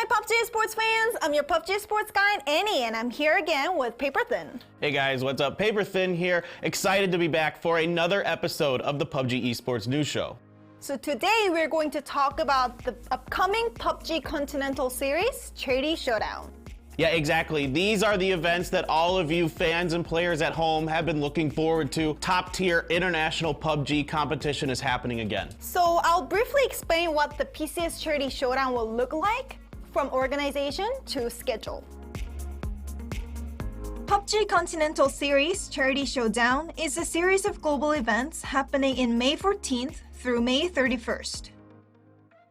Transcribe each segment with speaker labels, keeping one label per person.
Speaker 1: Hi PUBG Sports fans, I'm your PUBG Sports guide Annie, and I'm here again with Paper Thin.
Speaker 2: Hey guys, what's up? Paper Thin here, excited to be back for another episode of the PUBG Esports News Show.
Speaker 1: So today we're going to talk about the upcoming PUBG Continental Series Charity Showdown.
Speaker 2: Yeah, exactly. These are the events that all of you fans and players at home have been looking forward to. Top tier international PUBG competition is happening again.
Speaker 1: So I'll briefly explain what the PCS Charity Showdown will look like, from organization to schedule. PUBG Continental Series Charity Showdown is a series of global events happening in May 14th through May 31st.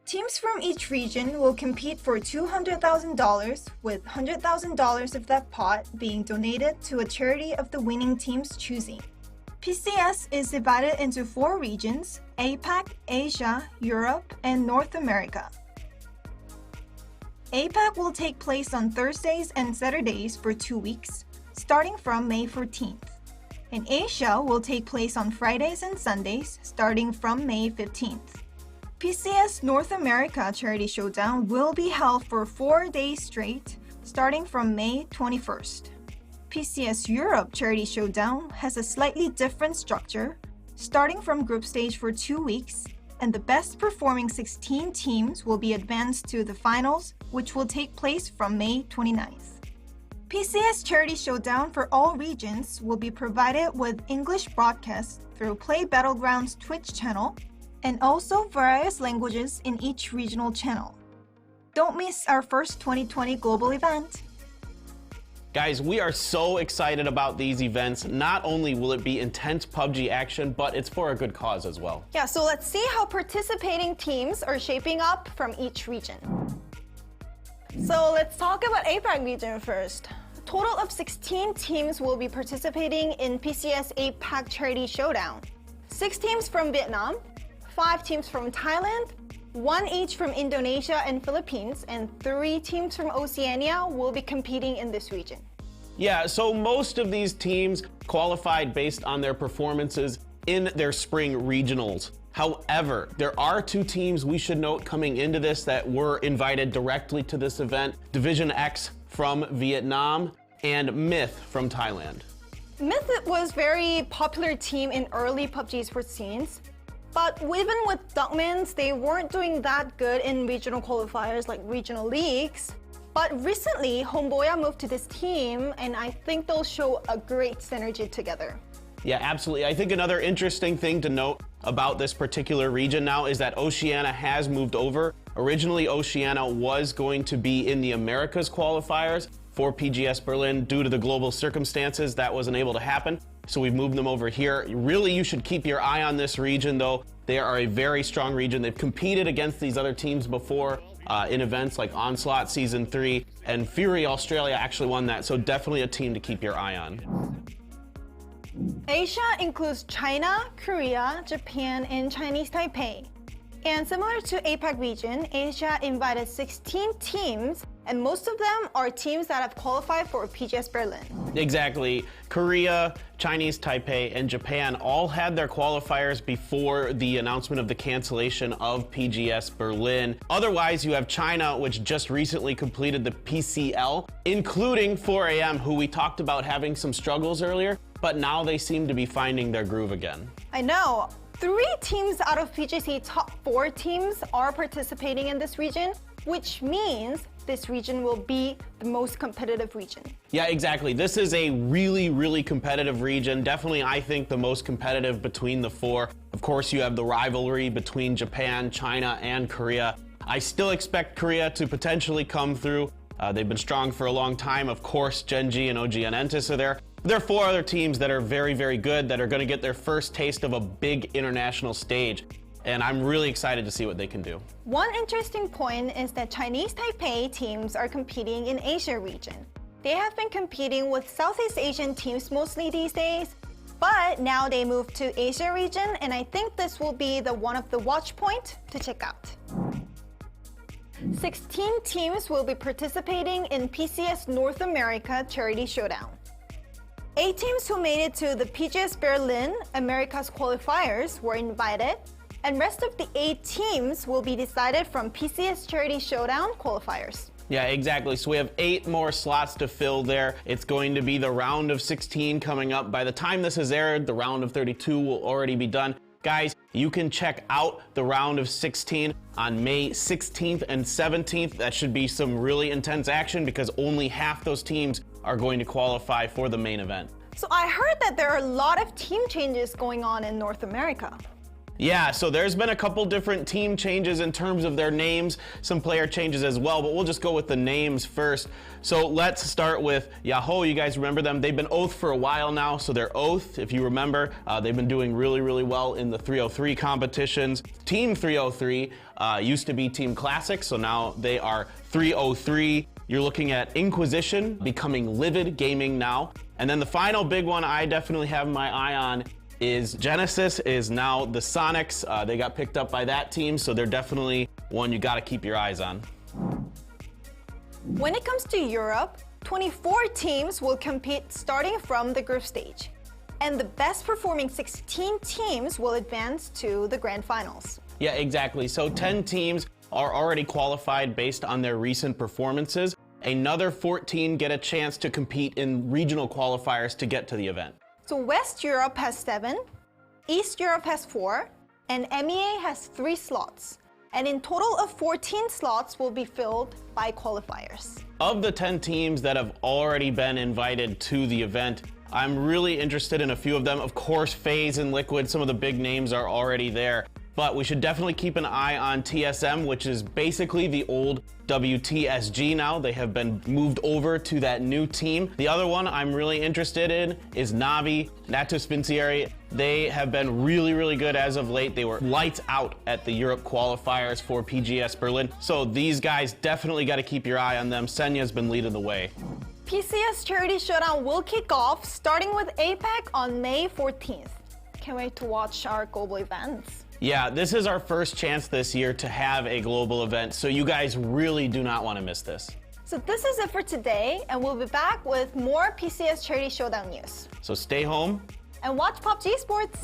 Speaker 1: Teams from each region will compete for $200,000, with $100,000 of that pot being donated to a charity of the winning team's choosing. PCS is divided into 4 regions: APAC, Asia, Europe, and North America. APAC will take place on Thursdays and Saturdays for 2 weeks, starting from May 14th. And Asia will take place on Fridays and Sundays, starting from May 15th. PCS North America Charity Showdown will be held for 4 days straight, starting from May 21st. PCS Europe Charity Showdown has a slightly different structure, starting from group stage for 2 weeks, and the best performing 16 teams will be advanced to the finals, which will take place from May 29th. PCS Charity Showdown for all regions will be provided with English broadcasts through Play Battlegrounds Twitch channel, and also various languages in each regional channel. Don't miss our first 2020 global event.
Speaker 2: Guys, we are so excited about these events. Not only will it be intense PUBG action, but it's for a good cause as well.
Speaker 1: Yeah, so let's see how participating teams are shaping up from each region. So let's talk about APAC region first. A total of 16 teams will be participating in PCS APAC Charity Showdown. 6 teams from Vietnam, 5 teams from Thailand, 1 each from Indonesia and Philippines, and 3 teams from Oceania will be competing in this region.
Speaker 2: Yeah, so most of these teams qualified based on their performances in their spring regionals. However, there are 2 teams we should note coming into this that were invited directly to this event: Division X from Vietnam and Myth from Thailand.
Speaker 1: Myth was a very popular team in early PUBG sports scenes. But even with Duckmans, they weren't doing that good in regional qualifiers like regional leagues. But recently, Homeboya moved to this team, and I think they'll show a great synergy together.
Speaker 2: Yeah, absolutely. I think another interesting thing to note about this particular region now is that Oceania has moved over. Originally, Oceania was going to be in the Americas qualifiers for PGS Berlin. Due to the global circumstances, that wasn't able to happen. So we've moved them over here. Really, you should keep your eye on this region, though. They are a very strong region. They've competed against these other teams before in events like Onslaught Season 3, and Fury Australia actually won that, so definitely a team to keep your eye on.
Speaker 1: Asia includes China, Korea, Japan, and Chinese Taipei. And similar to APAC region, Asia invited 16 teams, and most of them are teams that have qualified for PGS Berlin.
Speaker 2: Exactly. Korea, Chinese Taipei, and Japan all had their qualifiers before the announcement of the cancellation of PGS Berlin. Otherwise, you have China, which just recently completed the PCL, including 4AM, who we talked about having some struggles earlier, but now they seem to be finding their groove again.
Speaker 1: I know. 3 teams out of PGC top 4 teams are participating in this region, which means this region will be the most competitive region.
Speaker 2: Yeah, exactly. This is a really competitive region. Definitely, I think, the most competitive between the 4. Of course, you have the rivalry between Japan, China, and Korea. I still expect Korea to potentially come through. They've been strong for a long time. Of course, Gen.G and OG Enentis are there. There are 4 other teams that are very good that are going to get their first taste of a big international stage. And I'm really excited to see what they can do.
Speaker 1: One interesting point is that Chinese Taipei teams are competing in Asia region. They have been competing with Southeast Asian teams mostly these days, but now they moved to Asia region, and I think this will be one of the watch point to check out. 16 teams will be participating in PCS North America Charity Showdown. 8 teams who made it to the PGS Berlin Americas qualifiers were invited, and rest of the 8 teams will be decided from PCS Charity Showdown qualifiers.
Speaker 2: Yeah, exactly. So we have 8 more slots to fill there. It's going to be the round of 16 coming up. By the time this is aired, the round of 32 will already be done. Guys, you can check out the round of 16 on May 16th and 17th. That should be some really intense action because only half those teams are going to qualify for the main event.
Speaker 1: So I heard that there are a lot of team changes going on in North America.
Speaker 2: Yeah, so there's been a couple different team changes in terms of their names, some player changes as well, but we'll just go with the names first. So let's start with Yahoo. You guys remember them? They've been Oath for a while now, so they're Oath, if you remember. They've been doing really, really well in the 303 competitions. Team 303 used to be Team Classic, so now they are 303. You're looking at Inquisition becoming Livid Gaming now. And then the final big one I definitely have my eye on is Genesis is now the Sonics. They got picked up by that team, so they're definitely one you got to keep your eyes on.
Speaker 1: When it comes to Europe, 24 teams will compete starting from the group stage. And the best performing 16 teams will advance to the grand finals.
Speaker 2: Yeah, exactly. So 10 teams are already qualified based on their recent performances. Another 14 get a chance to compete in regional qualifiers to get to the event.
Speaker 1: So West Europe has 7, East Europe has 4, and MEA has 3 slots. And in total of 14 slots will be filled by qualifiers.
Speaker 2: Of the 10 teams that have already been invited to the event, I'm really interested in a few of them. Of course, FaZe and Liquid, some of the big names are already there. But we should definitely keep an eye on TSM, which is basically the old WTSG now. They have been moved over to that new team. The other one I'm really interested in is Navi, Nato Spincieri. They have been really, really good as of late. They were lights out at the Europe qualifiers for PGS Berlin. So these guys definitely got to keep your eye on them. Senya's been leading the way.
Speaker 1: PCS Charity Showdown will kick off starting with APAC on May 14th. Can't wait to watch our global events.
Speaker 2: Yeah, this is our first chance this year to have a global event, so you guys really do not want to miss this.
Speaker 1: So this is it for today, and we'll be back with more PCS Charity Showdown news.
Speaker 2: So stay home
Speaker 1: and watch PUBG Sports.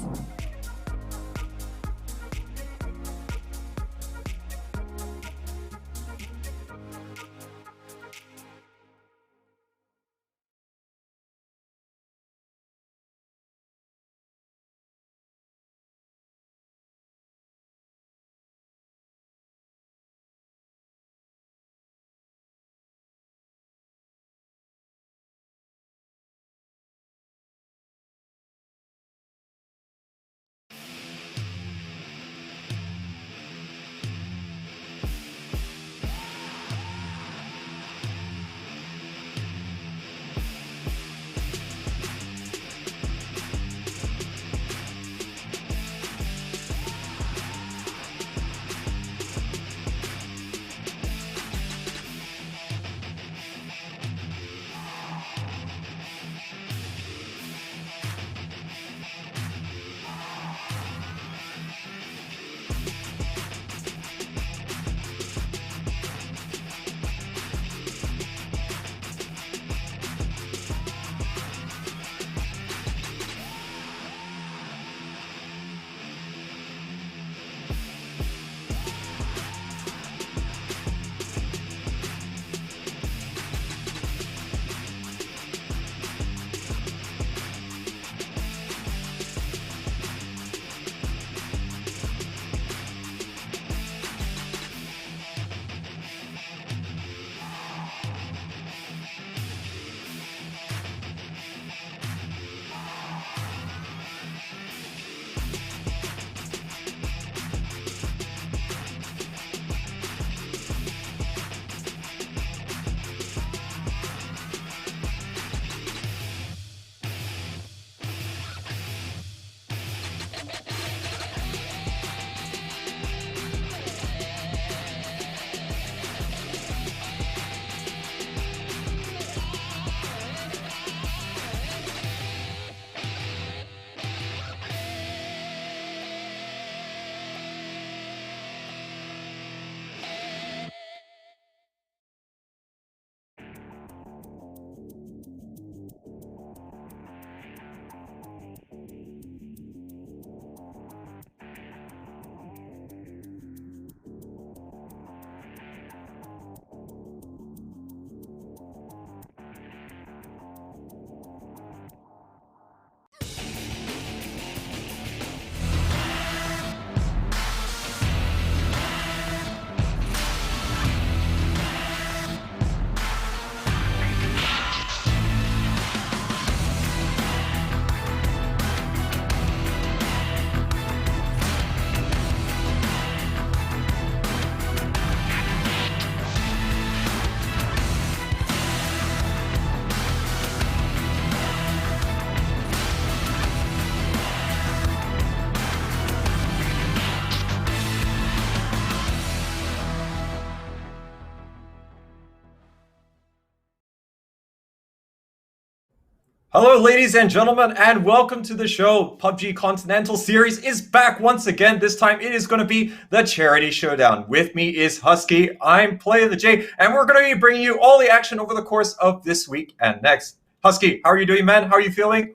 Speaker 3: Hello, ladies and gentlemen, and welcome to the show. PUBG Continental Series is back once again. This time it is going to be the Charity Showdown. With me is HusKKiee. I'm Play the J, and we're going to be bringing you all the action over the course of this week and next. HusKKiee, how are you doing, man? How are you feeling?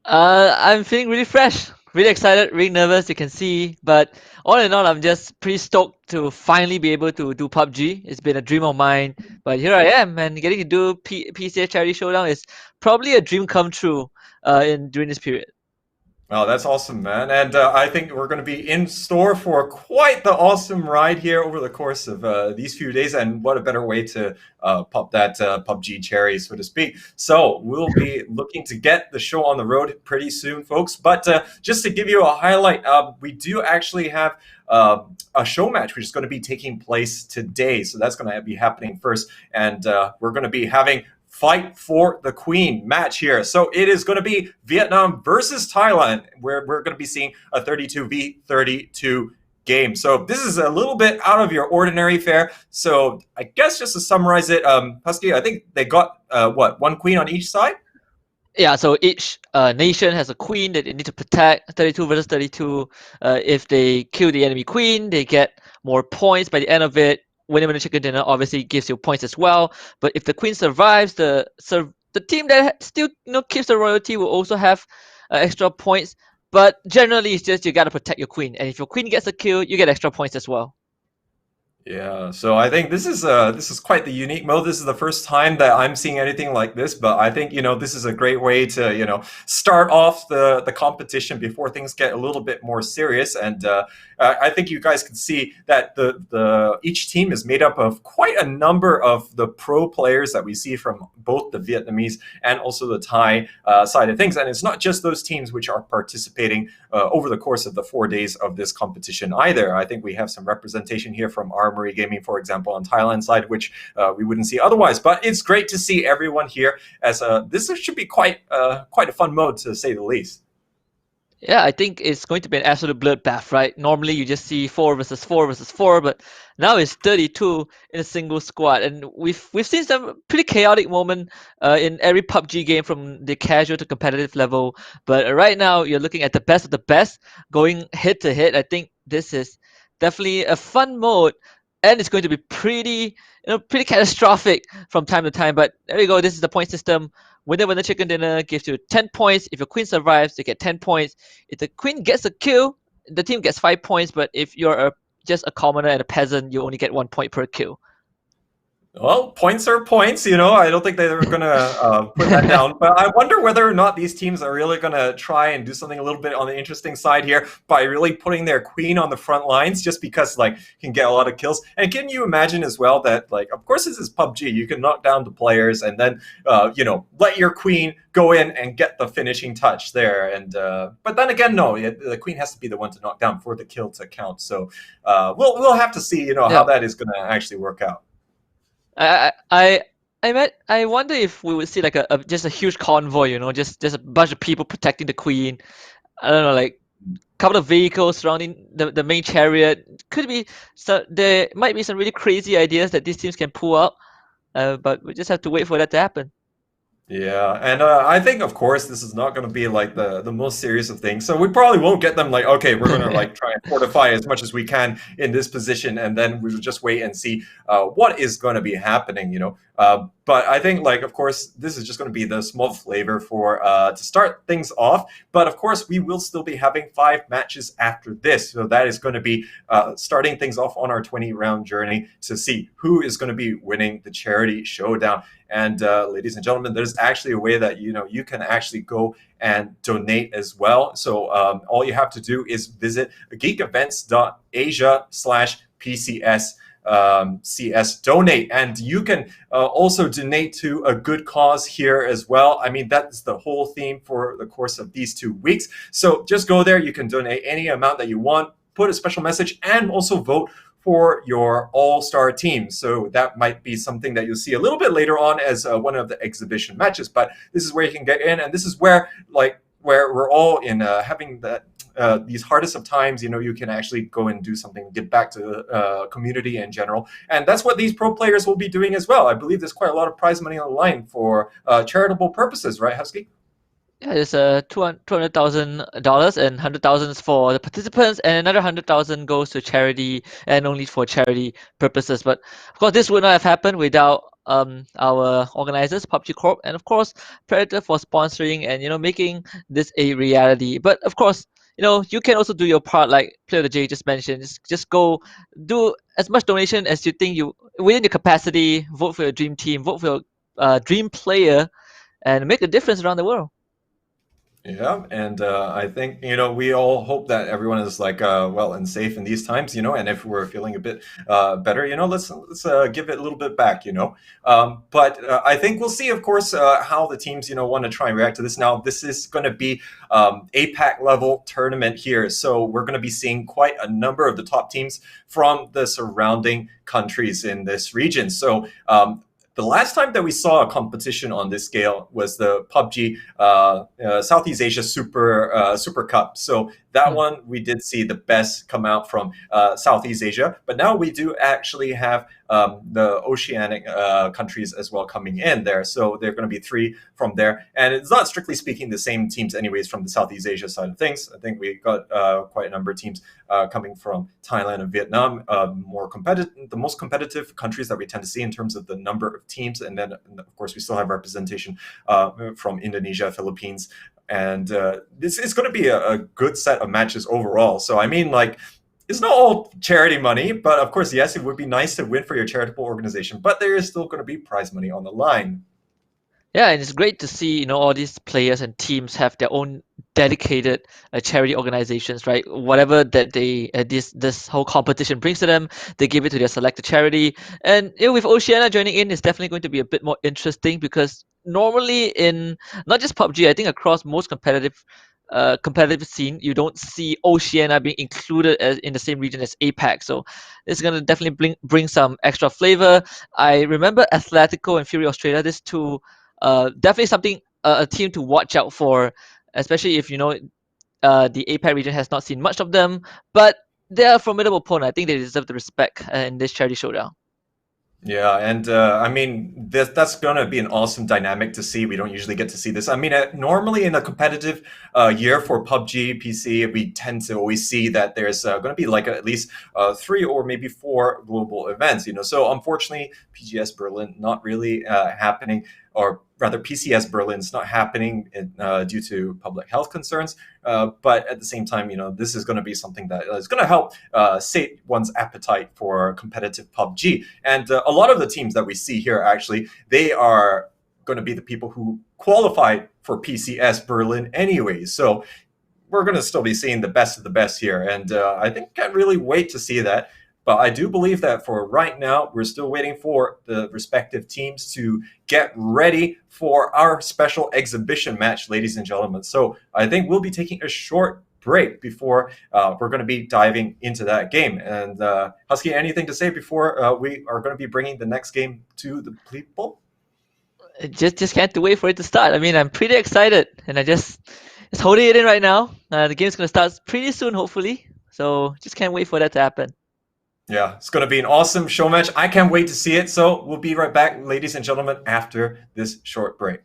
Speaker 4: I'm feeling really fresh, really excited, really nervous, you can see. But all in all, I'm just pretty stoked to finally be able to do PUBG. It's been a dream of mine, but here I am, and getting to do PCS Charity Showdown is probably a dream come true during this period.
Speaker 3: Oh, that's awesome, man. And I think we're going to be in store for quite the awesome ride here over the course of these few days. And what a better way to pop that PUBG cherry, so to speak. So we'll be looking to get the show on the road pretty soon, folks. But just to give you a highlight, we do actually have a show match which is going to be taking place today. So that's going to be happening first. And we're going to be having Fight for the Queen match here. So it is going to be Vietnam versus Thailand, where we're going to be seeing a 32v32 game. So this is a little bit out of your ordinary fare. So I guess just to summarize it, HusKKiee, I think they got one queen on each side?
Speaker 4: Yeah, so each nation has a queen that they need to protect. 32 versus 32. If they kill the enemy queen, they get more points by the end of it. Winning the chicken dinner obviously gives you points as well. But if the queen survives, the team that still keeps the royalty will also have extra points. But generally, it's just you gotta protect your queen, and if your queen gets a kill, you get extra points as well.
Speaker 3: Yeah, so I think this is quite the unique mode. This is the first time that I'm seeing anything like this, but I think this is a great way to start off the competition before things get a little bit more serious. And I think you guys can see that the each team is made up of quite a number of the pro players that we see from both the Vietnamese and also the Thai side of things. And it's not just those teams which are participating over the course of the 4 days of this competition either. I think we have some representation here from Armory Gaming, for example, on Thailand side, which we wouldn't see otherwise. But it's great to see everyone here, as this should be quite a fun mode, to say the least.
Speaker 4: Yeah, I think it's going to be an absolute bloodbath, right? Normally you just see 4 versus 4 versus 4, but now it's 32 in a single squad, and we've seen some pretty chaotic moment in every PUBG game from the casual to competitive level. But right now you're looking at the best of the best going head to head. I think this is definitely a fun mode, and it's going to be pretty catastrophic from time to time. But there we go. This is the point system. Winner chicken dinner gives you 10 points. If your queen survives, you get 10 points. If the queen gets a kill, the team gets 5 points. But if you're just a commoner and a peasant, you only get 1 point per kill.
Speaker 3: Well, points are points, I don't think they're going to put that down. But I wonder whether or not these teams are really going to try and do something a little bit on the interesting side here by really putting their queen on the front lines, just because, can get a lot of kills. And can you imagine as well that, of course, this is PUBG. You can knock down the players and then, let your queen go in and get the finishing touch there. And but then again, no, the queen has to be the one to knock down for the kill to count. So we'll have to see, how that is going to actually work out.
Speaker 4: I wonder if we would see just a huge convoy, just a bunch of people protecting the queen. I don't know, a couple of vehicles surrounding the main chariot. Could be there might be some really crazy ideas that these teams can pull out, but we just have to wait for that to happen.
Speaker 3: Yeah, and I think, of course, this is not going to be the most serious of things. So we probably won't get them okay, we're going to try and fortify as much as we can in this position, and then we'll just wait and see what is going to be happening. But I think, of course, this is just going to be the small flavor for to start things off. But of course, we will still be having 5 matches after this. So that is going to be starting things off on our 20-round journey to see who is going to be winning the charity showdown. And ladies and gentlemen, there's actually a way that you can actually go and donate as well. So all you have to do is visit geekevents.asia/PCS. CS donate, and you can also donate to a good cause here as well. I mean, that's the whole theme for the course of these 2 weeks. So just go there. You can donate any amount that you want, put a special message, and also vote for your all-star team. So that might be something that you'll see a little bit later on as one of the exhibition matches. But this is where you can get in, and this is where we're all in having that these hardest of times, you can actually go and do something, give back to the community in general. And that's what these pro players will be doing as well. I believe there's quite a lot of prize money on the line for charitable purposes, right, HusKKiee?
Speaker 4: Yeah, there's $200,000 and 100,000 for the participants, and another 100,000 goes to charity and only for charity purposes. But of course, this would not have happened without our organizers, PUBG Corp, and of course Predator for sponsoring and making this a reality. But of course, you can also do your part, like Player of the J just mentioned. Just go do as much donation as you think you within your capacity. Vote for your dream team, vote for your dream player, and make a difference around the world.
Speaker 3: Yeah, and I think we all hope that everyone is like well and safe in these times, and if we're feeling a bit better, let's give it a little bit back, But I think we'll see, of course, how the teams want to try and react to this. Now, this is going to be APAC level tournament here, so we're going to be seeing quite a number of the top teams from the surrounding countries in this region. So the last time that we saw a competition on this scale was the PUBG Southeast Asia Super Cup. So that one, we did see the best come out from Southeast Asia. But now we do actually have the oceanic countries as well coming in there. So there are going to be 3 from there. And it's not strictly speaking the same teams anyways from the Southeast Asia side of things. I think we got quite a number of teams coming from Thailand and Vietnam, the most competitive countries that we tend to see in terms of the number of teams. And then, of course, we still have representation from Indonesia, Philippines. And this is going to be a good set of matches overall. So, I mean, it's not all charity money, but of course, yes, it would be nice to win for your charitable organization, but there is still going to be prize money on the line.
Speaker 4: Yeah, and it's great to see all these players and teams have their own dedicated charity organizations, right? Whatever that they this whole competition brings to them, they give it to their selected charity. And with Oceania joining in, it's definitely going to be a bit more interesting because normally in not just PUBG, I think across most competitive scene, you don't see Oceania being included in the same region as APAC. So it's gonna definitely bring some extra flavor. I remember Athletico and Fury Australia. These two, definitely something a team to watch out for, especially if the APAC region has not seen much of them. But they're a formidable opponent. I think they deserve the respect in this charity showdown.
Speaker 3: Yeah, and I mean, that's going to be an awesome dynamic to see. We don't usually get to see this. I mean, normally in a competitive year for PUBG PC, we tend to always see that there's going to be at least 3 or maybe 4 global events, So unfortunately, PGS Berlin not really happening, or rather PCS Berlin is not happening due to public health concerns. But at the same time, this is going to be something that is going to help sate one's appetite for competitive PUBG. And a lot of the teams that we see here, actually, they are going to be the people who qualified for PCS Berlin anyway. So we're going to still be seeing the best of the best here. And I think I can't really wait to see that. But I do believe that for right now, we're still waiting for the respective teams to get ready for our special exhibition match, ladies and gentlemen. So I think we'll be taking a short break before we're going to be diving into that game. And HusKKiee, anything to say before we are going to be bringing the next game to the people?
Speaker 4: Just can't wait for it to start. I mean, I'm pretty excited, and I just holding it in right now. The game's going to start pretty soon, hopefully. So just can't wait for that to happen.
Speaker 3: Yeah, it's going to be an awesome show match. I can't wait to see it. So we'll be right back, ladies and gentlemen, after this short break.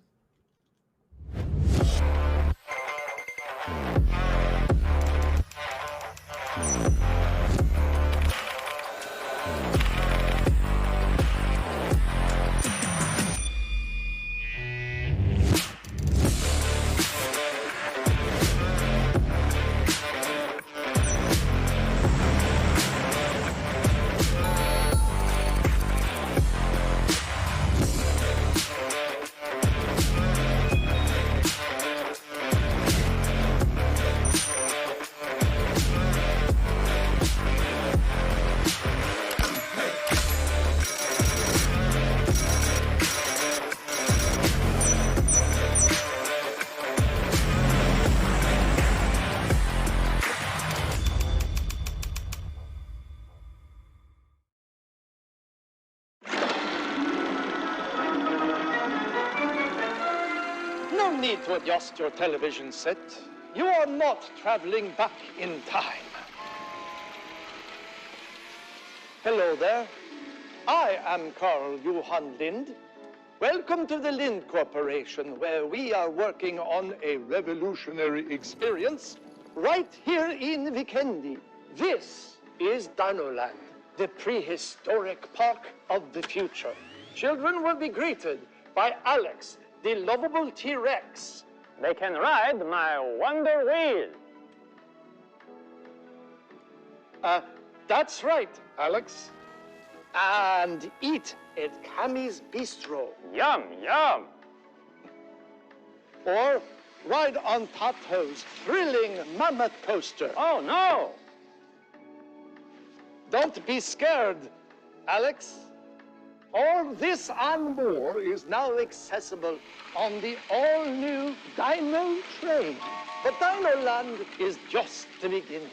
Speaker 5: No need to adjust your television set. You are not traveling back in time. Hello there. I am Carl Johan Lind. Welcome to the Lind Corporation, where we are working on a revolutionary experience right here in Vikendi. This is Dinoland, the prehistoric park of the future. Children will be greeted by Alex, the lovable T-Rex.
Speaker 6: They can ride my Wonder Wheel.
Speaker 5: That's right, Alex. And eat at Cammy's Bistro.
Speaker 6: Yum, yum.
Speaker 5: Or ride on Tato's thrilling mammoth coaster.
Speaker 6: Oh, no.
Speaker 5: Don't be scared, Alex. All this and more is now accessible on the all-new Dino train. But Dinoland is just the beginning.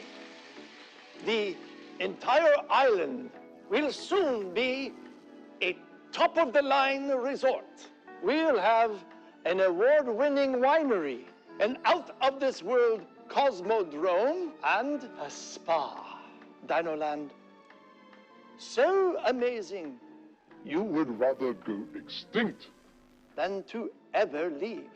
Speaker 5: The entire island will soon be a top-of-the-line resort. We'll have an award-winning winery, an out-of-this-world cosmodrome, and a spa. Dinoland, so amazing,
Speaker 7: You would rather go extinct.
Speaker 5: than to ever leave.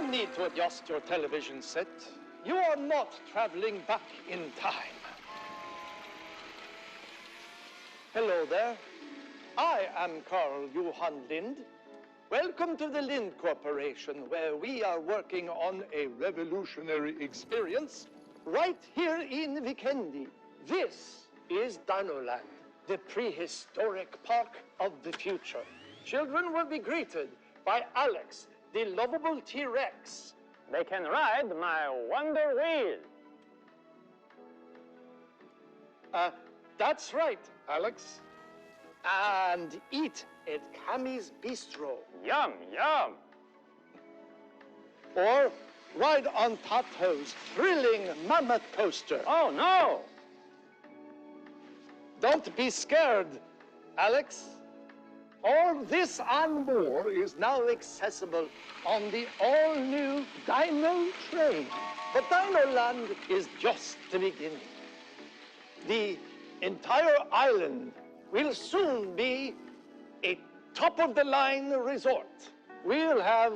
Speaker 5: no need to adjust your television set. You are not traveling back in time. Hello there. I am Carl Johan Lind. Welcome to the Lind Corporation, where we are working on a revolutionary experience right here in Vikendi. This is Dinoland, the prehistoric park of the future. Children will be greeted by Alex, the lovable T-Rex.
Speaker 6: They can ride my Wonder Wheel.
Speaker 5: That's right, Alex. And eat at Cammy's Bistro.
Speaker 6: Yum, yum.
Speaker 5: Or ride on Tato's thrilling mammoth coaster.
Speaker 6: Oh, no.
Speaker 5: Don't be scared, Alex. All this and more is now accessible on the all-new Dino train. But Dinoland is just the beginning. The entire island will soon be a top-of-the-line resort. We'll have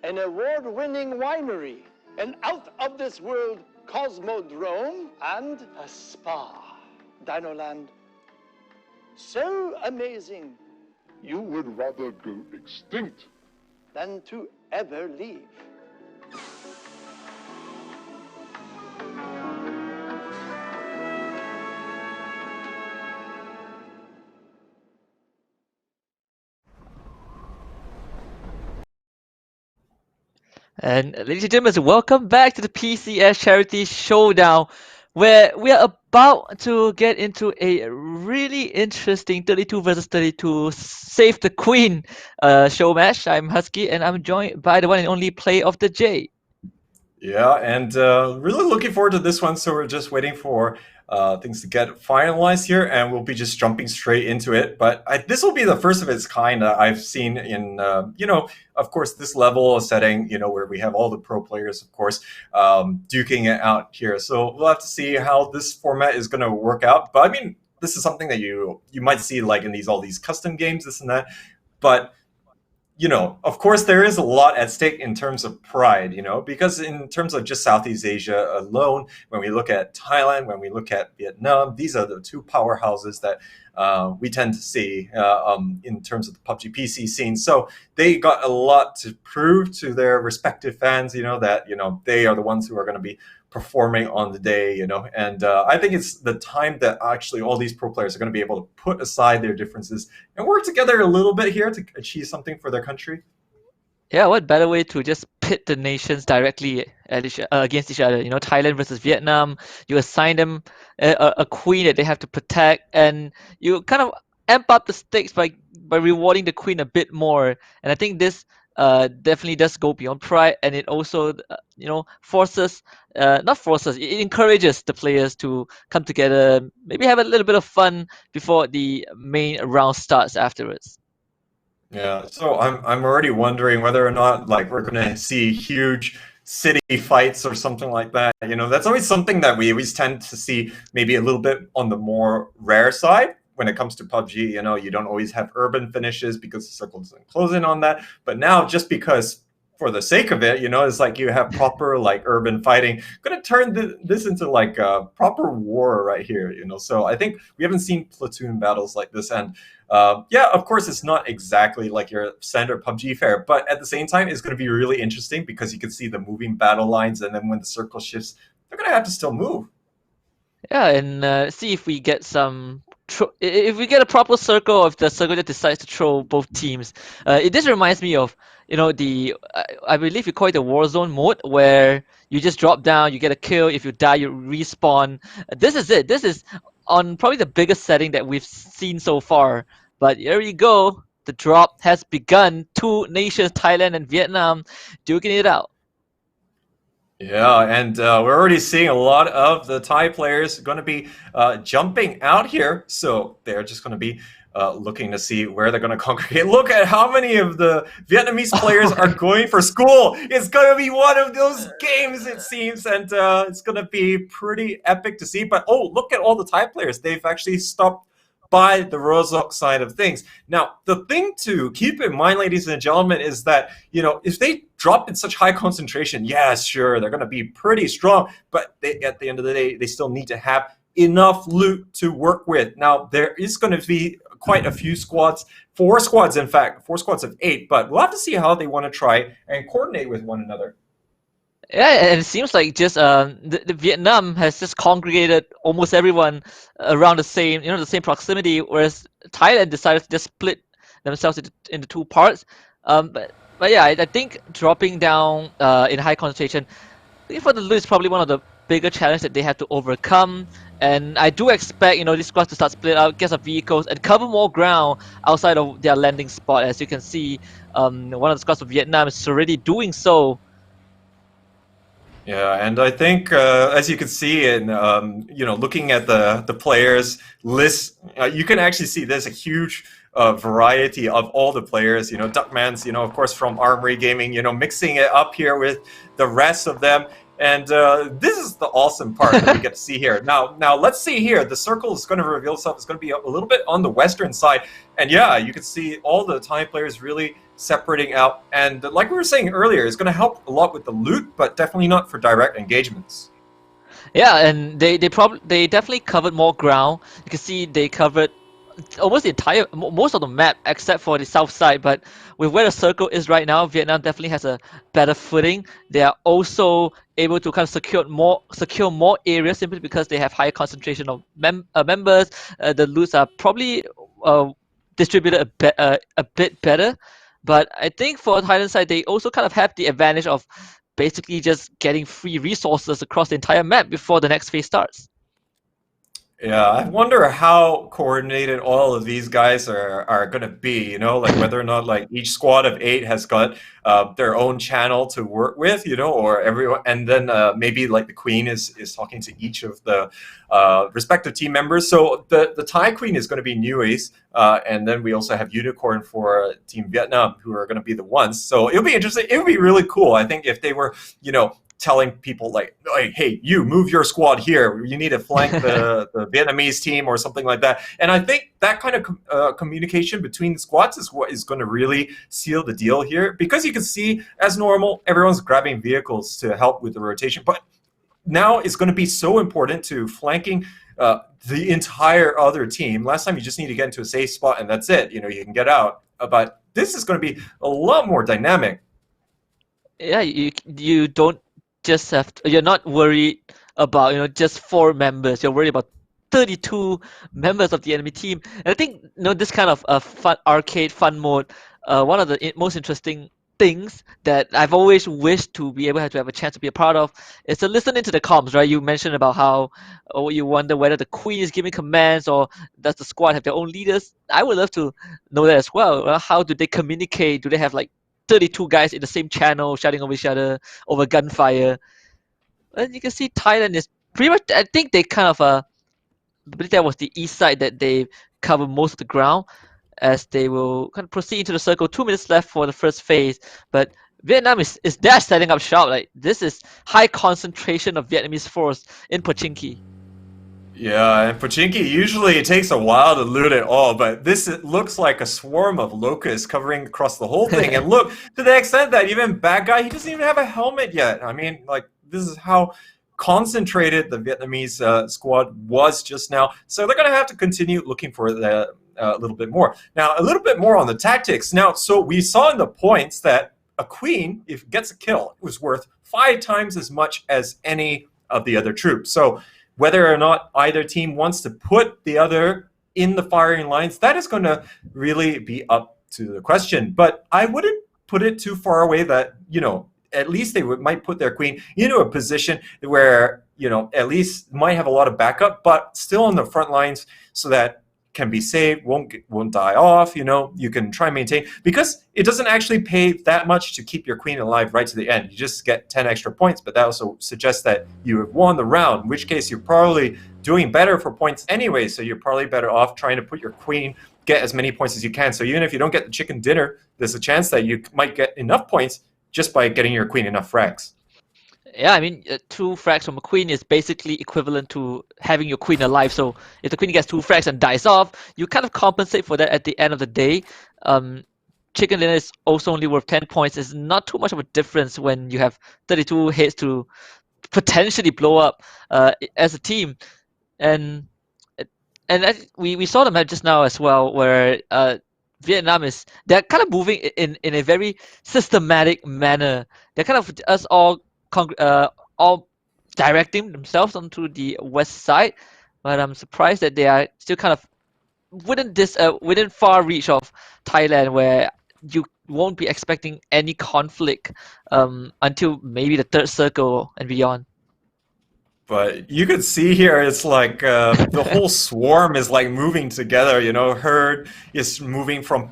Speaker 5: an award-winning winery, an out-of-this-world cosmodrome, and a spa. Dinoland, so amazing
Speaker 7: You would rather go extinct.
Speaker 5: than to ever leave.
Speaker 4: And ladies and gentlemen, welcome back to the PCS Charity Showdown, where we are about to get into a really interesting 32 versus 32 Save the Queen show match. I'm HusKKiee, and I'm joined by the one and only Play of the J.
Speaker 3: Yeah, and really looking forward to this one. So we're just waiting for things to get finalized here, and we'll be just jumping straight into it. But this will be the first of its kind that I've seen in, of course, this level of setting, where we have all the pro players, of course, duking it out here. So we'll have to see how this format is going to work out. But I mean, this is something that you might see like in all these custom games, this and that. But of course, there is a lot at stake in terms of pride, because in terms of just Southeast Asia alone, when we look at Thailand, when we look at Vietnam, these are the two powerhouses that we tend to see in terms of the PUBG PC scene. So they got a lot to prove to their respective fans, that, they are the ones who are going to be performing on the day, and I think it's the time that actually all these pro players are going to be able to put aside their differences and work together a little bit here to achieve something for their country.
Speaker 4: Yeah, what better way to just pit the nations directly against each other? Thailand versus Vietnam. You assign them a queen that they have to protect, and you kind of amp up the stakes by rewarding the queen a bit more. And I think this definitely does go beyond pride, and it also it encourages the players to come together, maybe have a little bit of fun before the main round starts afterwards.
Speaker 3: Yeah, so I'm already wondering whether or not we're going to see huge city fights or something like that. That's always something that we always tend to see maybe a little bit on the more rare side. When it comes to PUBG, you don't always have urban finishes because the circle doesn't close in on that. But now, just because for the sake of it, it's like you have proper urban fighting, going to turn this into a proper war right here. So I think we haven't seen platoon battles like this, and yeah, of course, it's not exactly like your standard PUBG fare, but at the same time, it's going to be really interesting because you can see the moving battle lines, and then when the circle shifts, they're going to have to still move.
Speaker 4: Yeah, and see if we get if we get a proper circle of the circle that decides to throw both teams. It just reminds me of I believe you call it the Warzone mode, where you just drop down, you get a kill. If you die, you respawn. This is it. This is on probably the biggest setting that we've seen so far. But here you go. The drop has begun. Two nations, Thailand and Vietnam, duking it out.
Speaker 3: Yeah, and we're already seeing a lot of the Thai players going to be jumping out here. So they're just going to be looking to see where they're going to congregate. Look at how many of the Vietnamese players are going for school. It's going to be one of those games, it seems, and it's going to be pretty epic to see. But, oh, look at all the Thai players. They've actually stopped by the Rozhok side of things. Now, the thing to keep in mind, ladies and gentlemen, is that, if they dropped in such high concentration, yes, sure, they're going to be pretty strong, but at the end of the day, they still need to have enough loot to work with. Now, there is going to be quite a few squads, 4 squads, in fact, 4 squads of 8, but we'll have to see how they want to try and coordinate with one another.
Speaker 4: Yeah, and it seems like just the Vietnam has just congregated almost everyone around the same, the same proximity, whereas Thailand decided to just split themselves into 2 parts. But yeah, I think dropping down in high concentration, I think for the loot is probably one of the bigger challenges that they have to overcome. And I do expect, these squads to start split out, get some vehicles, and cover more ground outside of their landing spot. As you can see, one of the squads of Vietnam is already doing so.
Speaker 3: Yeah, and I think as you can see in looking at the players list, you can actually see there's a huge variety of all the players. Duckman's, of course, from Armory Gaming, mixing it up here with the rest of them. And this is the awesome part that we get to see here. Now let's see here. The circle is going to reveal itself. It's going to be a little bit on the western side. And yeah, you can see all the Thai players really separating out. And like we were saying earlier, it's going to help a lot with the loot, but definitely not for direct engagements.
Speaker 4: Yeah, and they definitely covered more ground. You can see they covered almost the entire, most of the map except for the south side. But with where the circle is right now, Vietnam definitely has a better footing. They are also able to kind of secure more areas simply because they have higher concentration of members. The loots are probably distributed a bit better. But I think for Thailand side, they also kind of have the advantage of basically just getting free resources across the entire map before the next phase starts.
Speaker 3: Yeah, I wonder how coordinated all of these guys are going to be, like whether or not like each squad of 8 has got their own channel to work with, or everyone, and then maybe like the Queen is talking to each of the respective team members. So the Thai Queen is going to be New Ace, and then we also have Unicorn for Team Vietnam, who are going to be the ones. So it'll be interesting. It would be really cool, I think, if they were, telling people like, hey, you move your squad here. You need to flank the Vietnamese team or something like that. And I think that kind of communication between the squads is what is going to really seal the deal here. Because you can see, as normal, everyone's grabbing vehicles to help with the rotation. But now it's going to be so important to flanking the entire other team. Last time you just need to get into a safe spot and that's it. You can get out. But this is going to be a lot more dynamic.
Speaker 4: Yeah, you don't just have to, you're not worried about just 4 members. You're worried about 32 members of the enemy team. And I think this kind of fun arcade fun mode, one of the most interesting things that I've always wished to be able to have a chance to be a part of is to listen into the comms, right? You mentioned about how you wonder whether the Queen is giving commands or does the squad have their own leaders. I would love to know that as well. How do they communicate? Do they have like 32 guys in the same channel shouting over each other over gunfire? And you can see Thailand is pretty much, I think they kind of I believe that was the east side that they cover most of the ground, as they will kind of proceed into the circle. 2 minutes left for the first phase, but Vietnam is there setting up shop. Like, this is high concentration of Vietnamese force in PUBG.
Speaker 3: Yeah, and Pochinki, usually it takes a while to loot it all, but this looks like a swarm of locusts covering across the whole thing. And look, to the extent that even Bad Guy, he doesn't even have a helmet yet. I mean, like, this is how concentrated the Vietnamese squad was just now. So they're going to have to continue looking for a little bit more. Now, a little bit more on the tactics. Now, so we saw in the points that a Queen, if it gets a kill, it was worth 5 times as much as any of the other troops. So whether or not either team wants to put the other in the firing lines, that is going to really be up to the question. But I wouldn't put it too far away that, at least they might put their Queen into a position where, at least might have a lot of backup, but still on the front lines so that can be saved, won't die off, you can try and maintain, because it doesn't actually pay that much to keep your Queen alive right to the end. You just get 10 extra points, but that also suggests that you have won the round, in which case you're probably doing better for points anyway, so you're probably better off trying to put your Queen, get as many points as you can. So even if you don't get the chicken dinner, there's a chance that you might get enough points just by getting your Queen enough frags.
Speaker 4: Yeah, I mean, 2 frags from a Queen is basically equivalent to having your Queen alive. So if the Queen gets 2 frags and dies off, you kind of compensate for that at the end of the day. chicken dinner is also only worth 10 points. It's not too much of a difference when you have 32 hits to potentially blow up as a team. And we saw the map just now as well, where Vietnam they're kind of moving in a very systematic manner. They're kind of us all directing themselves onto the west side, but I'm surprised that they are still kind of within far reach of Thailand, where you won't be expecting any conflict until maybe the third circle and beyond.
Speaker 3: But you could see here, it's like the whole swarm is like moving together. Herd is moving from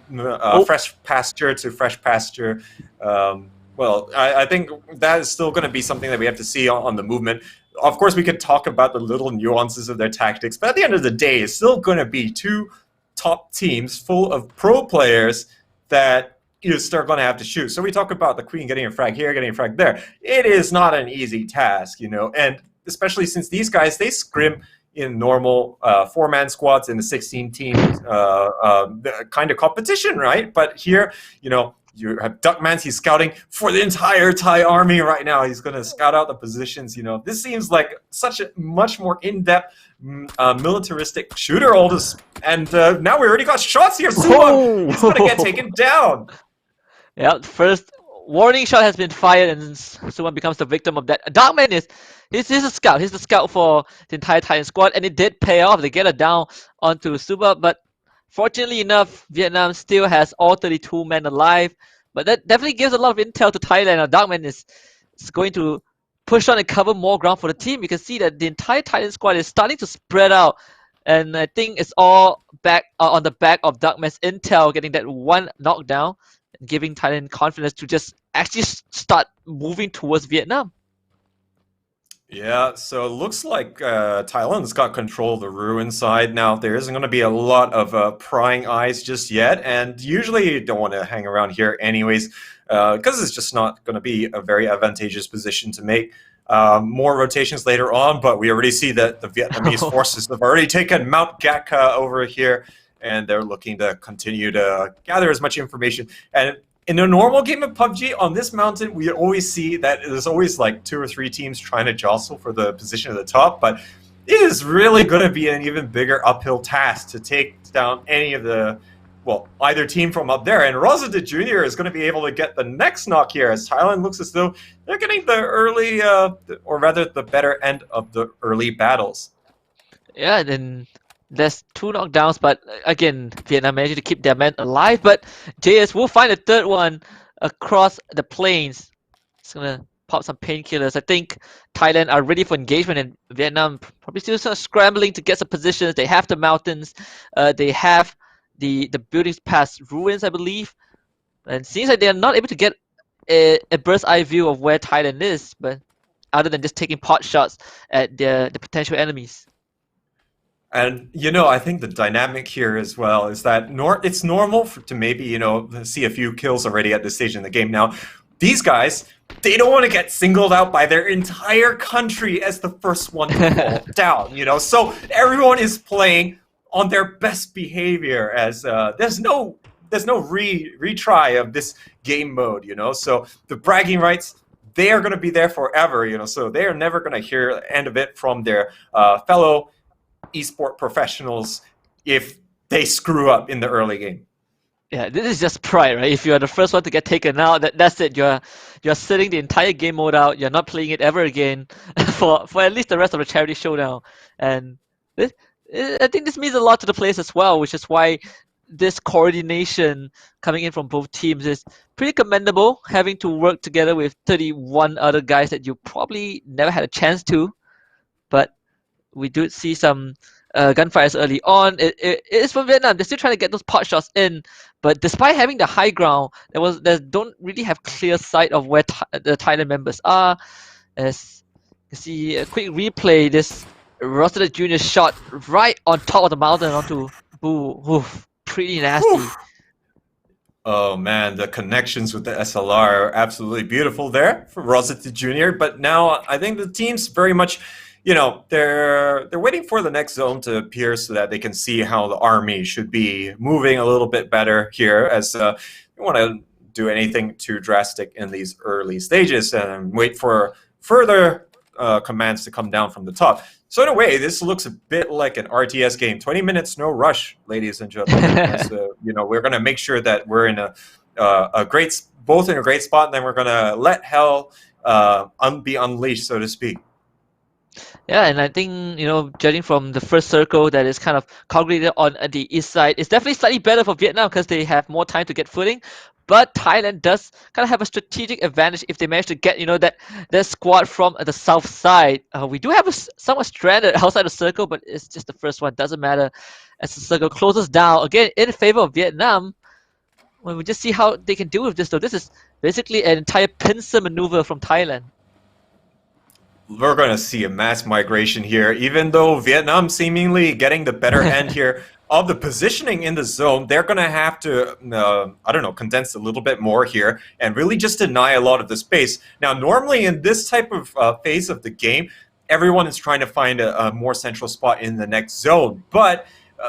Speaker 3: fresh pasture to fresh pasture. Well, I think that is still going to be something that we have to see on the movement. Of course, we could talk about the little nuances of their tactics, but at the end of the day, it's still going to be two top teams full of pro players that you're still going to have to shoot. So we talk about the Queen getting a frag here, getting a frag there. It is not an easy task, and especially since these guys, they scrim in normal 4-man squads in the 16-team kind of competition, right? But here, you have Duckman, he's scouting for the entire Thai army right now. He's going to scout out the positions. This seems like such a much more in-depth militaristic shooter. And now we already got shots here. Suwon is going to get taken down.
Speaker 4: Yeah, first warning shot has been fired, and Suwon becomes the victim of that. Darkman he's a scout. He's the scout for the entire Thailand squad, and it did pay off. They get it down onto Suba, but fortunately enough, Vietnam still has all 32 men alive. But that definitely gives a lot of intel to Thailand. Now, Darkman is going to push on and cover more ground for the team. You can see that the entire Thailand squad is starting to spread out, and I think it's all back on the back of Darkman's intel, getting that one knockdown, and giving Thailand confidence to just actually start moving towards Vietnam.
Speaker 3: Yeah, so it looks like Thailand's got control of the ruin side. Now, there isn't going to be a lot of prying eyes just yet, and usually you don't want to hang around here anyways, because it's just not going to be a very advantageous position to make. More rotations later on, but we already see that the Vietnamese forces have already taken Mount Gatka over here, and they're looking to continue to gather as much information. And in a normal game of PUBG, on this mountain, we always see that there's always like 2 or 3 teams trying to jostle for the position at the top, but it is really going to be an even bigger uphill task to take down any of the, either team from up there. And Rosita Jr. is going to be able to get the next knock here, as Thailand looks as though they're getting the early, or rather the better end of the early battles.
Speaker 4: Yeah, then there's 2 knockdowns, but again, Vietnam managed to keep their men alive. But JS will find a third one across the plains. It's gonna pop some painkillers. I think Thailand are ready for engagement, and Vietnam probably still sort of scrambling to get some positions. They have the mountains, they have the buildings past ruins, I believe, and it seems like they are not able to get a bird's eye view of where Thailand is, but other than just taking pot shots at the potential enemies.
Speaker 3: And, I think the dynamic here as well is that it's normal to maybe, see a few kills already at this stage in the game. Now, these guys, they don't want to get singled out by their entire country as the first one to fall down, So everyone is playing on their best behavior, as there's no retry of this game mode, So the bragging rights, they are going to be there forever, So they are never going to hear the end of it from their fellow esport professionals if they screw up in the early game.
Speaker 4: Yeah, this is just pride, right? If you're the first one to get taken out, that's it. You're sitting the entire game mode out. You're not playing it ever again for at least the rest of the charity showdown. And I think this means a lot to the players as well, which is why this coordination coming in from both teams is pretty commendable. Having to work together with 31 other guys that you probably never had a chance to, but we do see some gunfires early on. It is from Vietnam. They're still trying to get those pot shots in, but despite having the high ground, they don't really have clear sight of where the Thailand members are. As you see a quick replay, this Rosita Jr. shot right on top of the mountain onto Boo. Oof, pretty nasty.
Speaker 3: Oof. Oh man, the connections with the SLR are absolutely beautiful there for Rosita Jr. But now I think the team's very much, they're waiting for the next zone to appear so that they can see how the army should be moving a little bit better here, as want to do anything too drastic in these early stages and wait for further commands to come down from the top. So in a way, this looks a bit like an RTS game. 20 minutes, no rush, ladies and gentlemen. So, we're going to make sure that we're in both in a great spot, and then we're going to let hell be unleashed, so to speak.
Speaker 4: Yeah, and I think, judging from the first circle that is kind of congregated on the east side, it's definitely slightly better for Vietnam because they have more time to get footing. But Thailand does kind of have a strategic advantage if they manage to get, that squad from the south side. We do have somewhat stranded outside the circle, but it's just the first one. Doesn't matter as the circle closes down. Again, in favor of Vietnam. When we just see how they can deal with this, though. This is basically an entire pincer maneuver from Thailand.
Speaker 3: We're going to see a mass migration here, even though Vietnam seemingly getting the better end here of the positioning in the zone. They're going to have to, condense a little bit more here and really just deny a lot of the space. Now, normally in this type of phase of the game, everyone is trying to find a more central spot in the next zone. But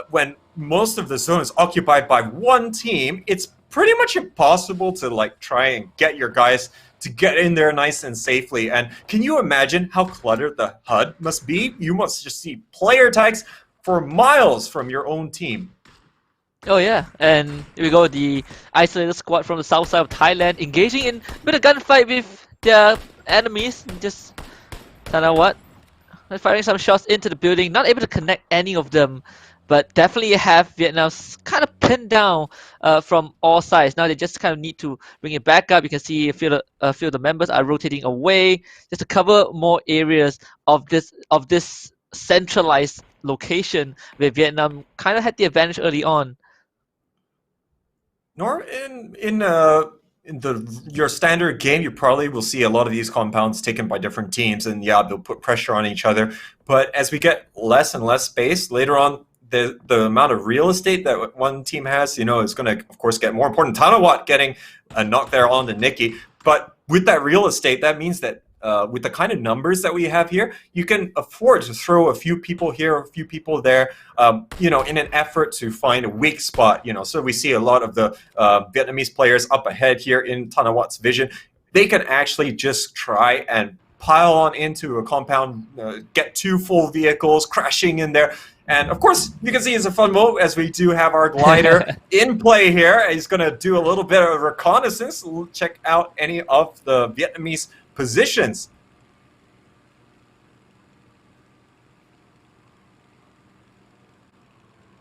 Speaker 3: when most of the zone is occupied by one team, it's pretty much impossible to try and get your guys to get in there nice and safely. And can you imagine how cluttered the HUD must be? You must just see player tags for miles from your own team.
Speaker 4: Oh yeah, and here we go, the isolated squad from the south side of Thailand engaging in a bit of gunfight with their enemies. Just, firing some shots into the building, not able to connect any of them. But definitely have Vietnam kind of pinned down from all sides. Now they just kind of need to bring it back up. You can see a few of the members are rotating away just to cover more areas of this centralized location where Vietnam kind of had the advantage early on.
Speaker 3: Nor in your standard game, you probably will see a lot of these compounds taken by different teams, and yeah, they'll put pressure on each other. But as we get less and less space later on, the amount of real estate that one team has, is going to, of course, get more important. Tanawat getting a knock there on the Nikki. But with that real estate, that means that with the kind of numbers that we have here, you can afford to throw a few people here, a few people there, in an effort to find a weak spot. So we see a lot of the Vietnamese players up ahead here in Tanawat's vision. They can actually just try and pile on into a compound, get 2 full vehicles crashing in there. And of course, you can see it's a fun move as we do have our glider in play here. He's going to do a little bit of reconnaissance, check out any of the Vietnamese positions.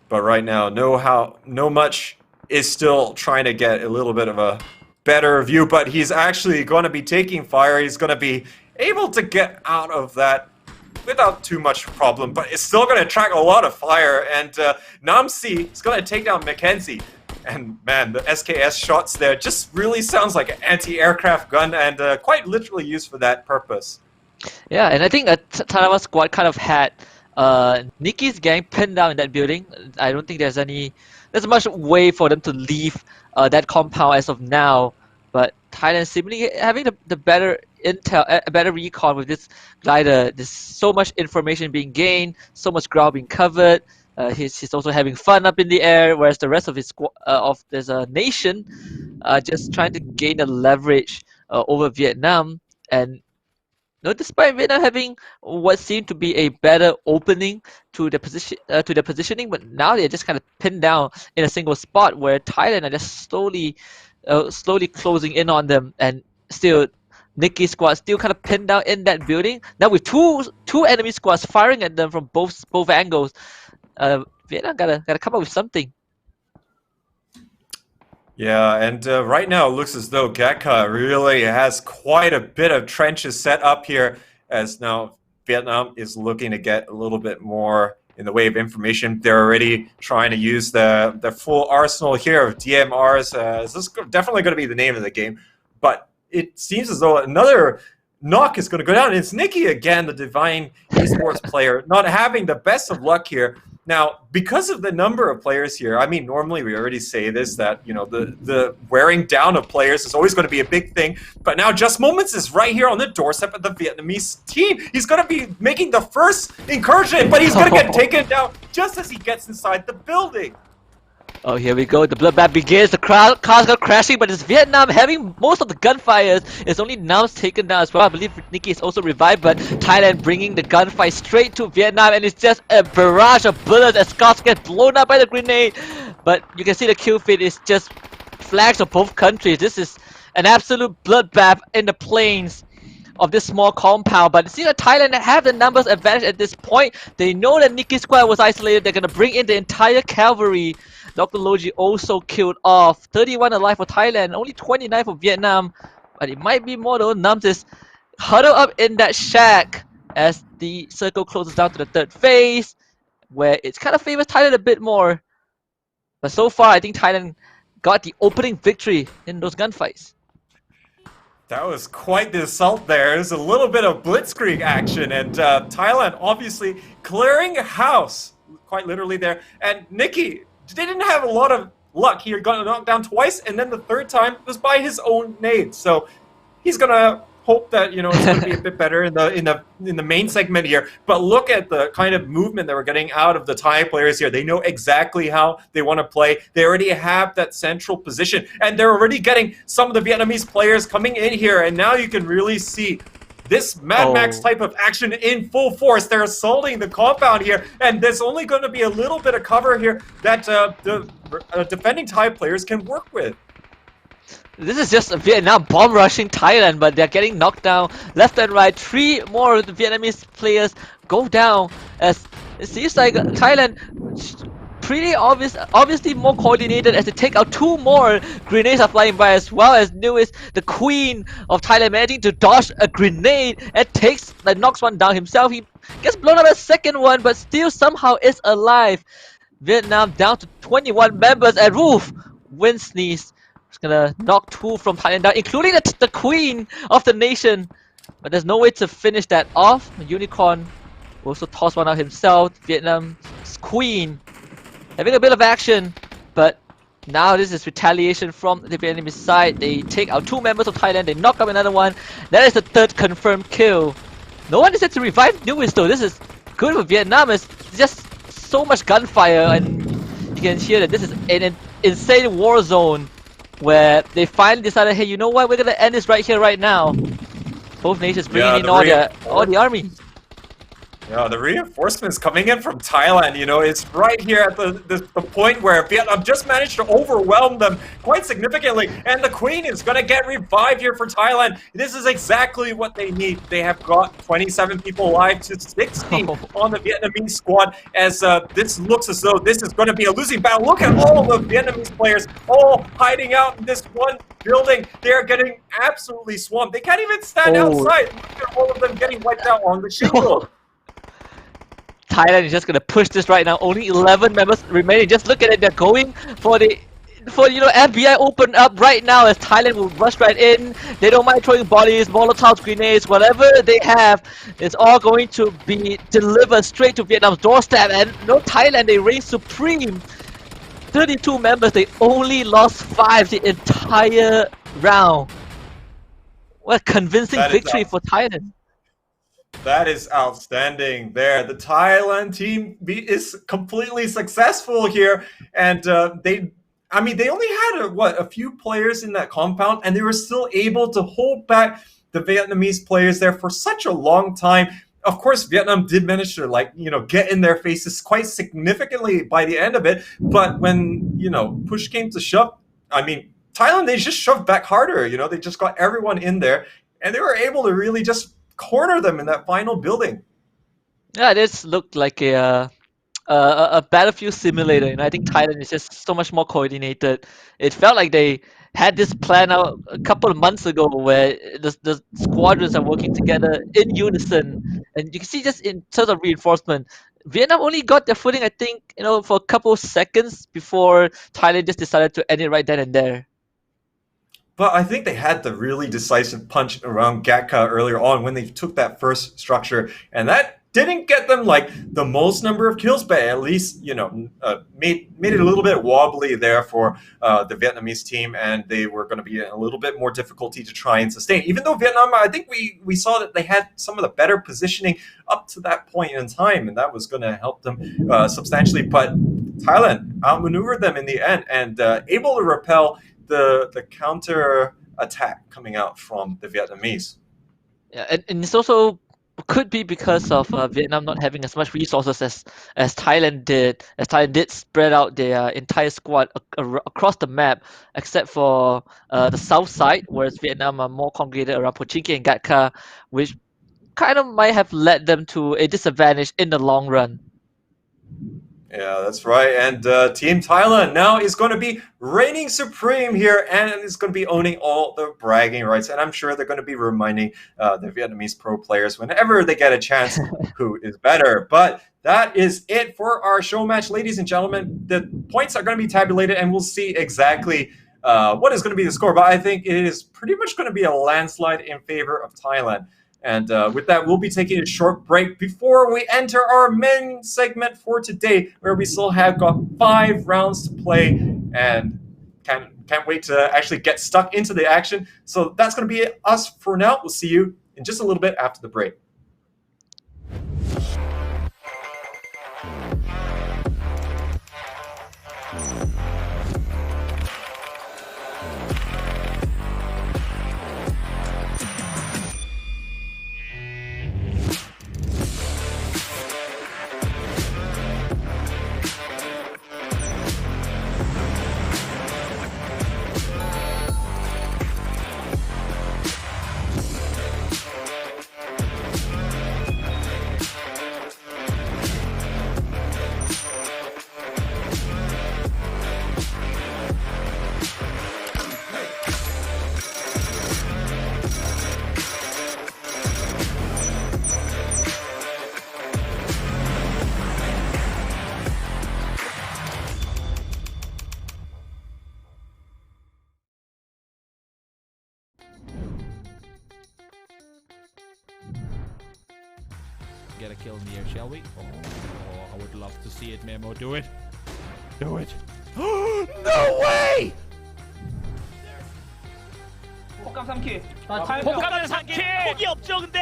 Speaker 3: But right now, no much is still trying to get a little bit of a better view, but he's actually going to be taking fire. He's going to be able to get out of that without too much problem, but it's still going to attract a lot of fire, and Namsi is going to take down Mackenzie. And man, the SKS shots there just really sounds like an anti-aircraft gun, and quite literally used for that purpose.
Speaker 4: Yeah, and I think Tanawat squad kind of had Nikki's gang pinned down in that building. I don't think there's much way for them to leave that compound as of now. But Thailand seemingly having the better intel, a better recon with this glider. There's so much information being gained, so much ground being covered. He's also having fun up in the air, whereas the rest of his there's a nation just trying to gain the leverage over Vietnam. And despite Vietnam having what seemed to be a better opening to the positioning, but now they're just kind of pinned down in a single spot where Thailand are just slowly closing in on them, and still Nikki's squad still kind of pinned down in that building. Now with two enemy squads firing at them from both angles, Vietnam gotta come up with something.
Speaker 3: Yeah, and right now it looks as though HusKKiee really has quite a bit of trenches set up here, as now Vietnam is looking to get a little bit more in the way of information. They're already trying to use the full arsenal here of DMRs. This is definitely going to be the name of the game, but it seems as though another knock is going to go down. It's Nikki again, the Divine Esports player, not having the best of luck here. Now, because of the number of players here, I mean, normally we already say this, that, the wearing down of players is always going to be a big thing. But now Just Moments is right here on the doorstep of the Vietnamese team. He's going to be making the first incursion, but he's going to get taken down just as he gets inside the building.
Speaker 4: Oh, here we go. The bloodbath begins. The cars go crashing, but it's Vietnam having most of the gunfires. It's only now taken down as well. I believe Nikki is also revived, but Thailand bringing the gunfight straight to Vietnam, and it's just a barrage of bullets as cars get blown up by the grenade. But you can see the kill feed is just flags of both countries. This is an absolute bloodbath in the plains of this small compound, but it seems that Thailand have the numbers advantage at this point. They know that Nikki squad was isolated. They're gonna bring in the entire cavalry. Dr. Logi also killed off. 31 alive for Thailand, only 29 for Vietnam, but it might be more though. Nums is huddled up in that shack as the circle closes down to the third phase, where it's kind of favors Thailand a bit more. But so far, I think Thailand got the opening victory in those gunfights.
Speaker 3: That was quite the assault there. There's a little bit of blitzkrieg action, and Thailand obviously clearing house, quite literally there. And Nikki didn't have a lot of luck. He got knocked down twice, and then the third time was by his own nade. So he's gonna hope that it's gonna be a bit better in the main segment here. But look at the kind of movement that we're getting out of the Thai players here. They know exactly how they want to play. They already have that central position, and they're already getting some of the Vietnamese players coming in here. And now you can really see this Mad Max type of action in full force. They're assaulting the compound here, and there's only going to be a little bit of cover here that the defending Thai players can work with.
Speaker 4: This is just Vietnam bomb rushing Thailand, but they're getting knocked down left and right. 3 more of the Vietnamese players go down as it seems like Thailand pretty obviously more coordinated as they take out 2 more grenades are flying by, as well as Lewis, the queen of Thailand, managing to dodge a grenade and knocks one down himself. He gets blown up a second one, but still somehow is alive. Vietnam down to 21 members, and Roof wind sneeze. It's gonna knock 2 from Thailand down, including the queen of the nation. But there's no way to finish that off. Unicorn also tossed one out himself. Vietnam's queen having a bit of action, but now this is retaliation from the Vietnamese side. They take out 2 members of Thailand. They knock up another one. That is the 3rd confirmed kill. No one decided to revive Lewis though. This is good for Vietnam. It's just so much gunfire, and you can hear that this is an insane war zone where they finally decided, hey, you know what, we're gonna end this right here, right now. Both nations bringing in all the army.
Speaker 3: Yeah, the reinforcements coming in from Thailand, it's right here at the point where Vietnam just managed to overwhelm them quite significantly, and the Queen is going to get revived here for Thailand. This is exactly what they need. They have got 27 people alive to 16 on the Vietnamese squad, as this looks as though this is going to be a losing battle. Look at all of the Vietnamese players all hiding out in this one building. They're getting absolutely swamped. They can't even stand outside. Look at all of them getting wiped out on the shingle.
Speaker 4: Thailand is just gonna push this right now. Only 11 members remaining. Just look at it. They're going for FBI open up right now as Thailand will rush right in. They don't mind throwing bodies, Molotovs, grenades, whatever they have. It's all going to be delivered straight to Vietnam's doorstep. And Thailand, they reign supreme. 32 members. They only lost 5 the entire round. What a convincing victory for Thailand.
Speaker 3: That is outstanding there. The Thailand team is completely successful here, and they only had a few players in that compound, and they were still able to hold back the Vietnamese players there for such a long time. Of course, Vietnam did manage to get in their faces quite significantly by the end of it, but when push came to shove, Thailand, they just shoved back harder. They just got everyone in there, and they were able to really just corner them in that final building.
Speaker 4: Yeah, this looked like a battlefield simulator, and I think Thailand is just so much more coordinated. It felt like they had this plan out a couple of months ago, where the squadrons are working together in unison, and you can see just in terms of reinforcement, Vietnam only got their footing, I think, for a couple of seconds before Thailand just decided to end it right then and there.
Speaker 3: But I think they had the really decisive punch around HusKKiee earlier on when they took that first structure, and that didn't get them the most number of kills, but at least made it a little bit wobbly there for the Vietnamese team, and they were going to be in a little bit more difficulty to try and sustain. Even though Vietnam, I think we saw that they had some of the better positioning up to that point in time, and that was going to help them substantially. But Thailand outmaneuvered them in the end and able to repel the counter attack coming out from the Vietnamese.
Speaker 4: Yeah, and it's also could be because of Vietnam not having as much resources as Thailand did. As Thailand did spread out their entire squad across the map, except for the south side, whereas Vietnam are more congregated around Pochinki and Gatka, which kind of might have led them to a disadvantage in the long run.
Speaker 3: Yeah, that's right. And Team Thailand now is going to be reigning supreme here and is going to be owning all the bragging rights. And I'm sure they're going to be reminding the Vietnamese pro players whenever they get a chance who is better. But that is it for our show match, ladies and gentlemen. The points are going to be tabulated and we'll see exactly what is going to be the score. But I think it is pretty much going to be a landslide in favor of Thailand. And with that, we'll be taking a short break before we enter our main segment for today, where we still have got 5 rounds to play and can't wait to actually get stuck into the action. So that's going to be us for now. We'll see you in just a little bit after the break.
Speaker 8: Get a kill in the air, shall we? Oh, I would love to see it, Memo. Do it. Do it. No way!
Speaker 9: 폭감 3킬.
Speaker 8: 폭감은 3킬! 폭이 없죠, 근데?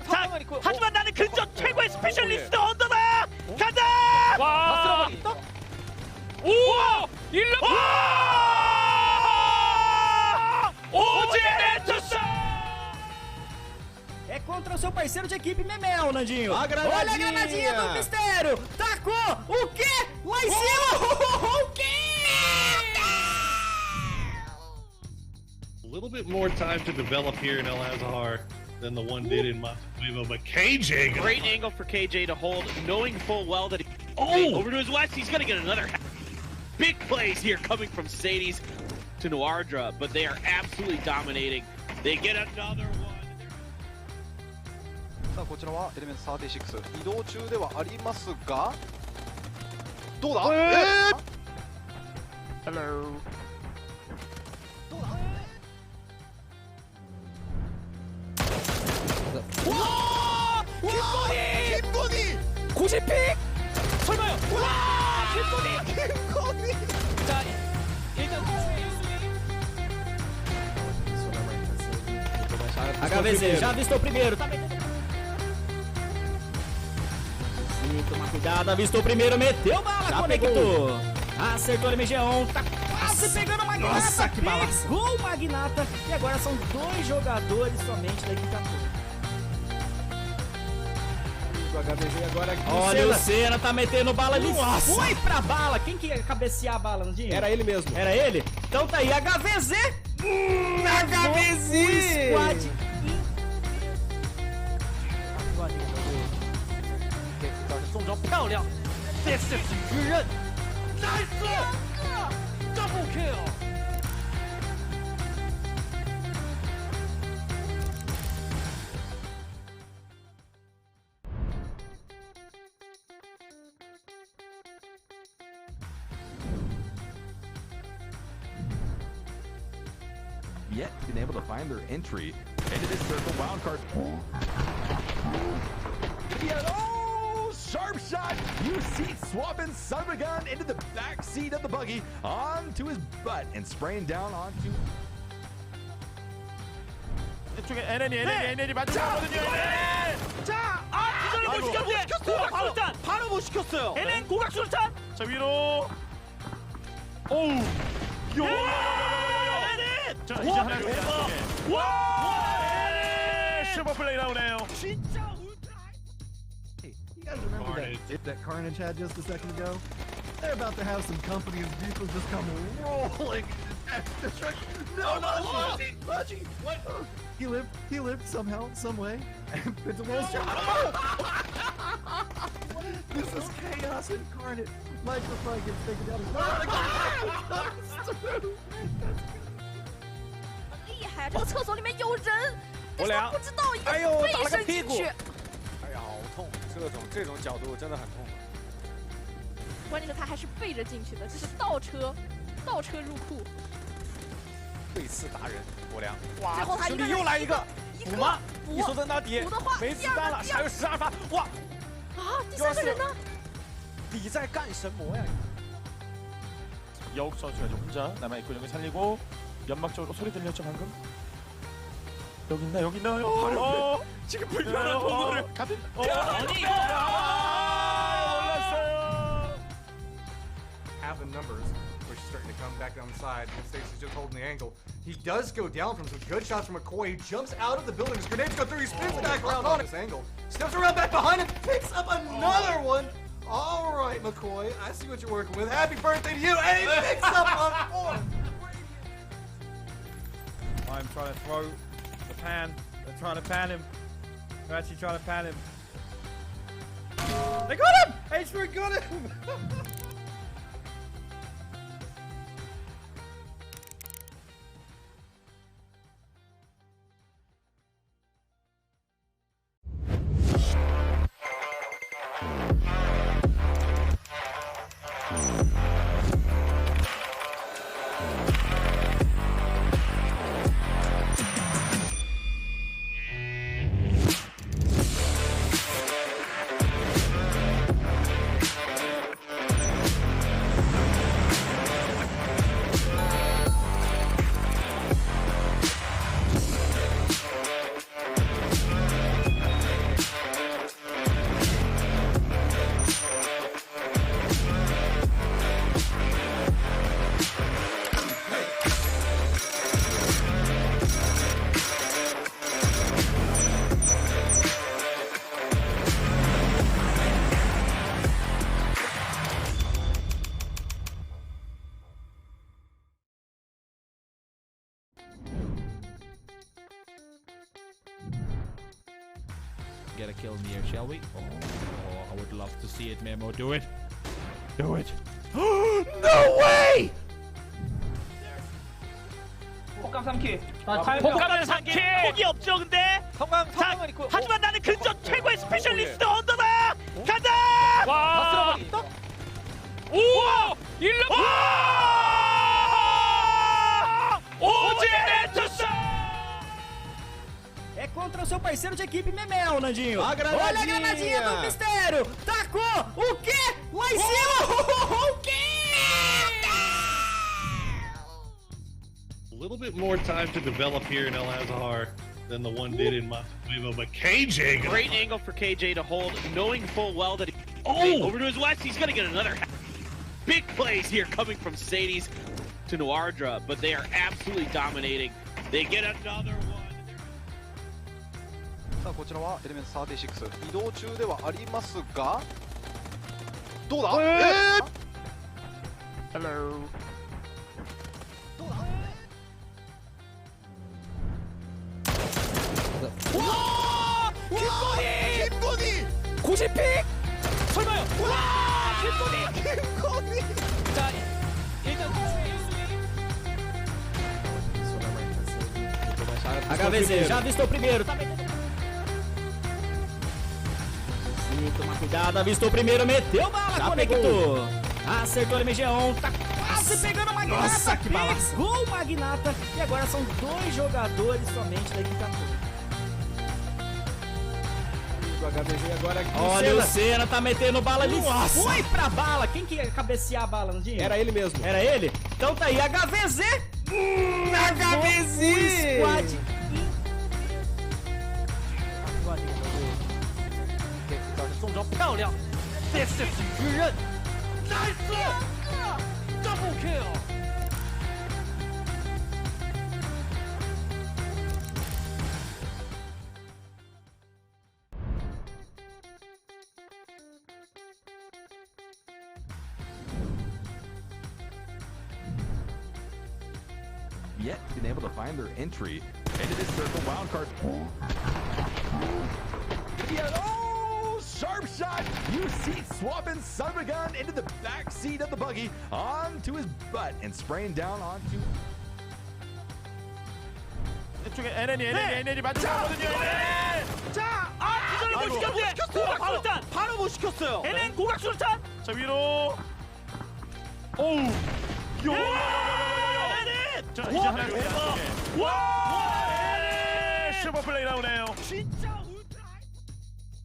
Speaker 8: 자, 하지만 나는 근접 최고의 스페셜리스트 언더다! 가자! 와! 오! 일로! 와! 오제 투사!
Speaker 10: É contra o seu parceiro de equipe Memel, Nandinho.
Speaker 11: A granadinha.
Speaker 10: Olha a granadinha do mistério. Tacou. O quê? Lá em cima. O quê?
Speaker 12: A little bit more time to develop here in El Azhar than the one did in Montezuma, but KJ.
Speaker 13: Great angle for KJ to hold, knowing full well that over to his west, he's going to get another big plays here coming from Sadie's to Noardra, but they are absolutely dominating. They get another one.
Speaker 14: さあこちらはエレメント36移動中ではありますがどうだ
Speaker 10: Hello.
Speaker 14: どうだ
Speaker 10: 와! 김건희! 90픽! 설마요? 와! 김건희! 자, 일단 HVZ já avistou primeiro, tá metendo. Toma cuidado, avistou primeiro, meteu bala, já conectou. Acertou o MG1, tá quase pegando o Magnata. Nossa, que bala. Pegou o Magnata e agora são 2 jogadores somente da equipe 14. O HVZ agora aqui. Olha, o Senna tá metendo bala ali. Nossa. Foi pra bala. Quem que ia cabecear a bala, Nandinho?
Speaker 11: Era ele mesmo.
Speaker 10: Era ele? Então tá aí, HVZ. HVZ. O squad.
Speaker 8: This is 鱼刃 Nice! Double kill!
Speaker 15: Yet been able to find their entry into this circle wildcard. Sharp shot! You see swapping son of a gun into the back seat of the buggy onto his butt and spraying down onto.
Speaker 8: 이쪽에 NN이 맞춰거든요. 자, 기절을 못 시켰는데 고각 수류탄 바로 못 시켰어요. NN 고각 수류탄
Speaker 10: 자 위로. 오우. 자 이제 하나 더. 와! 슈퍼 플레이 나오네요. 진짜 울트라.
Speaker 15: You guys remember that Carnage had just a second ago? They're about to have some company as vehicles just come rolling. No, Budgie! What? He lived somehow, some way. It's a little This is chaos incarnate. Microphone gets taken down.
Speaker 11: 厉害！这个厕所里面有人，
Speaker 10: 我俩
Speaker 11: 不知道一个
Speaker 10: 哎呦
Speaker 11: 背
Speaker 10: 打了个屁股
Speaker 11: 身进去。
Speaker 14: 哎呀，好痛！这种角度真的很痛。
Speaker 11: 关键是他还是背着进去的，这是倒车入库。
Speaker 14: 背刺达人，我俩。
Speaker 11: 最后他
Speaker 10: 兄弟又来一个补吗？一手扔到底，
Speaker 11: 补的话，
Speaker 10: 没子弹了，还有12发，哇！
Speaker 11: 啊，第三个人呢？
Speaker 14: 你在干什么呀？
Speaker 10: 여욱 선수가 좀 혼자 남아있고 여기 살리고 연막적으로 소리 들렸죠 방금? 여기 있나요? 지금 불편한 번호를 가든 아니 몰랐어요.
Speaker 16: Have the numbers, which is starting to come back down the side. Stacy's just holding the angle. He does go down from some good shots from McCoy. He jumps out of the building. His grenades go through. He spins back around on this angle. Steps around back behind him. Picks up another one. All right, McCoy. I see what you're working with. Happy birthday to you. And he picks up a fourth.
Speaker 8: I'm trying to throw the pan. They're trying to pan him. They're actually trying to pan him. They got him! H3 got him! Get a kill in the air, shall we? Oh, I would love to see it, Memo. Do it. Do it. No way!
Speaker 9: 폭감 3킬.
Speaker 13: 폭감은 3킬. 폭이 없죠, 근데. 자, 하지만 나는 근접 최고의 스페셜리스트 언더다. 간다. 와. 우와. 일로. 오제 멘토스.
Speaker 10: É contra o seu parceiro de equipe Memel, Nandinho.
Speaker 15: A granadinha.
Speaker 10: Olha a granadinha do mistério. Tacou. O quê? Lá em cima. O quê?
Speaker 12: A little bit more time to develop here in El Azhar than the one did in Monteviejo, but KJ.
Speaker 13: Great angle for KJ to hold, knowing full well that over to his west, he's going to get another big plays here coming from Sadie's to Noardra, but they are absolutely dominating. They get another one.
Speaker 14: さあこちらはエレメント36移動中ではありますがどうだ
Speaker 10: Hello.
Speaker 14: どうだ
Speaker 10: 와! 김건희! 90픽! 설마요? 와! 김건희! 자, 일단 HVZ já avistou primeiro, tá metendo. Toma cuidado, avistou primeiro, meteu bala, já conectou. Acertou o MG1, tá quase pegando o Magnata. Nossa, que bala! Pegou o Magnata e agora são 2 jogadores somente da equipe 14. O HVZ agora aqui. Olha, o Senna tá metendo bala ali. Foi pra bala. Quem que ia cabecear a bala, Nandinho?
Speaker 15: Era ele mesmo.
Speaker 10: Era ele? Então tá aí, HVZ. HVZ. Squad.
Speaker 14: 中招漂亮 ，This is 鱼刃。
Speaker 10: 나이스! 더블 킬!
Speaker 17: Yet been able to find their entry into this circle wild card. Yeah, oh, sharp shot! You see swapping son of a gun into the back seat of the buggy onto his butt and spraying down onto.
Speaker 8: 이쪽에 NN이 맞춰거든요.
Speaker 10: 자, 기절을 못 시켰는데 고각수류탄 바로 못 시켰어요. NN 고각수류탄.
Speaker 8: 자 위로. 오우. 자 이제 하나 더. 와! 슈퍼 플레이 나오네요.
Speaker 10: 진짜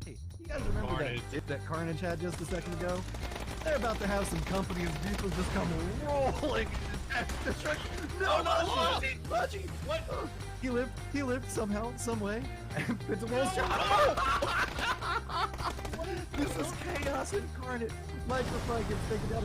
Speaker 15: Hey, you guys remember that Carnage had just a second ago? They're about to have some company and vehicles just come rolling. No, Machi! What? He lived somehow, some way. It's a little This is chaos incarnate. Microphone gets taken down.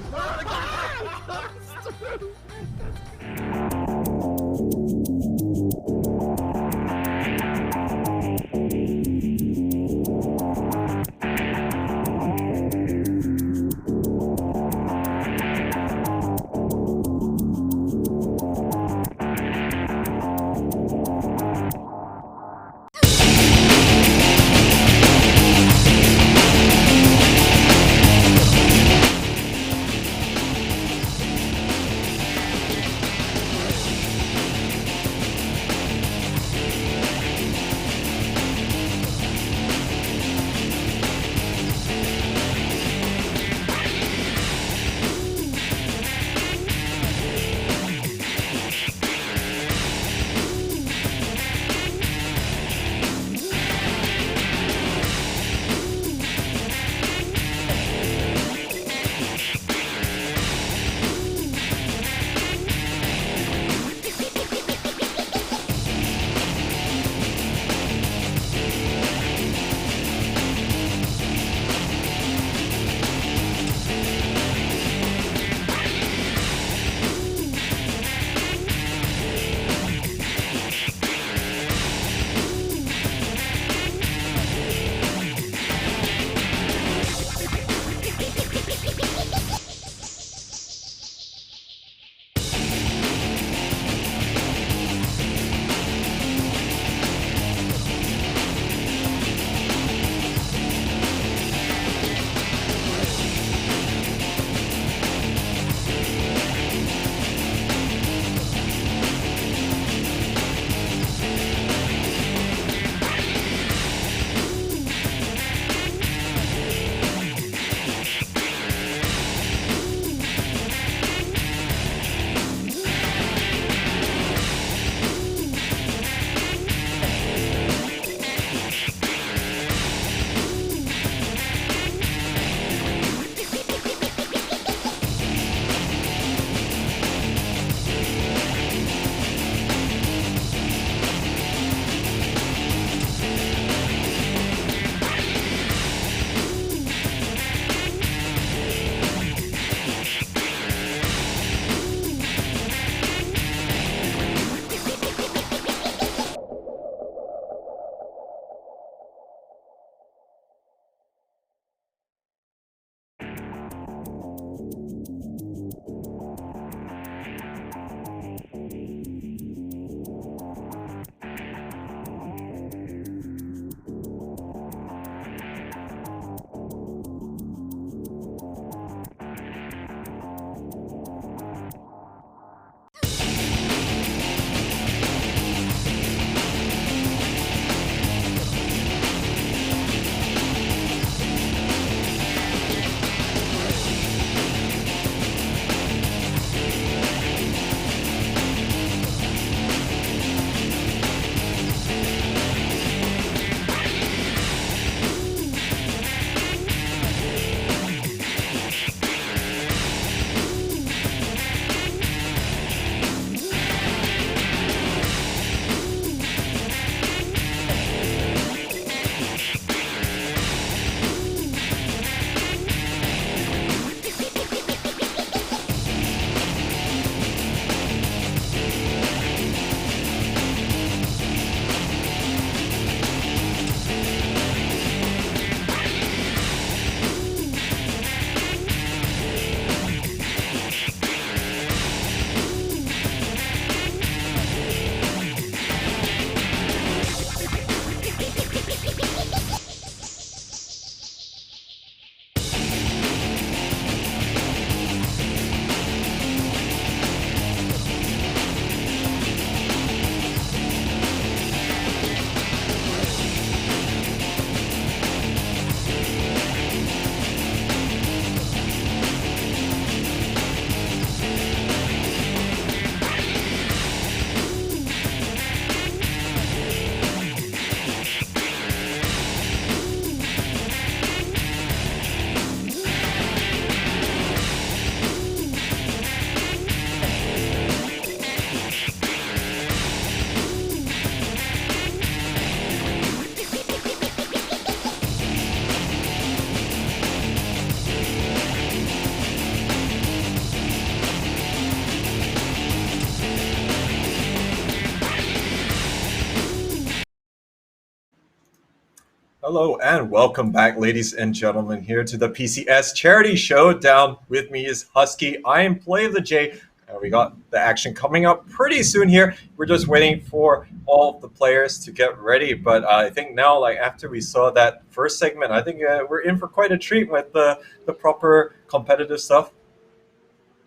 Speaker 3: Hello and welcome back, ladies and gentlemen, here to the PCS Charity Showdown. With me is HusKKiee. I am Play of the J, and we got the action coming up pretty soon here. We're just waiting for all the players to get ready. But I think now, like after we saw that first segment, I think we're in for quite a treat with the proper competitive stuff.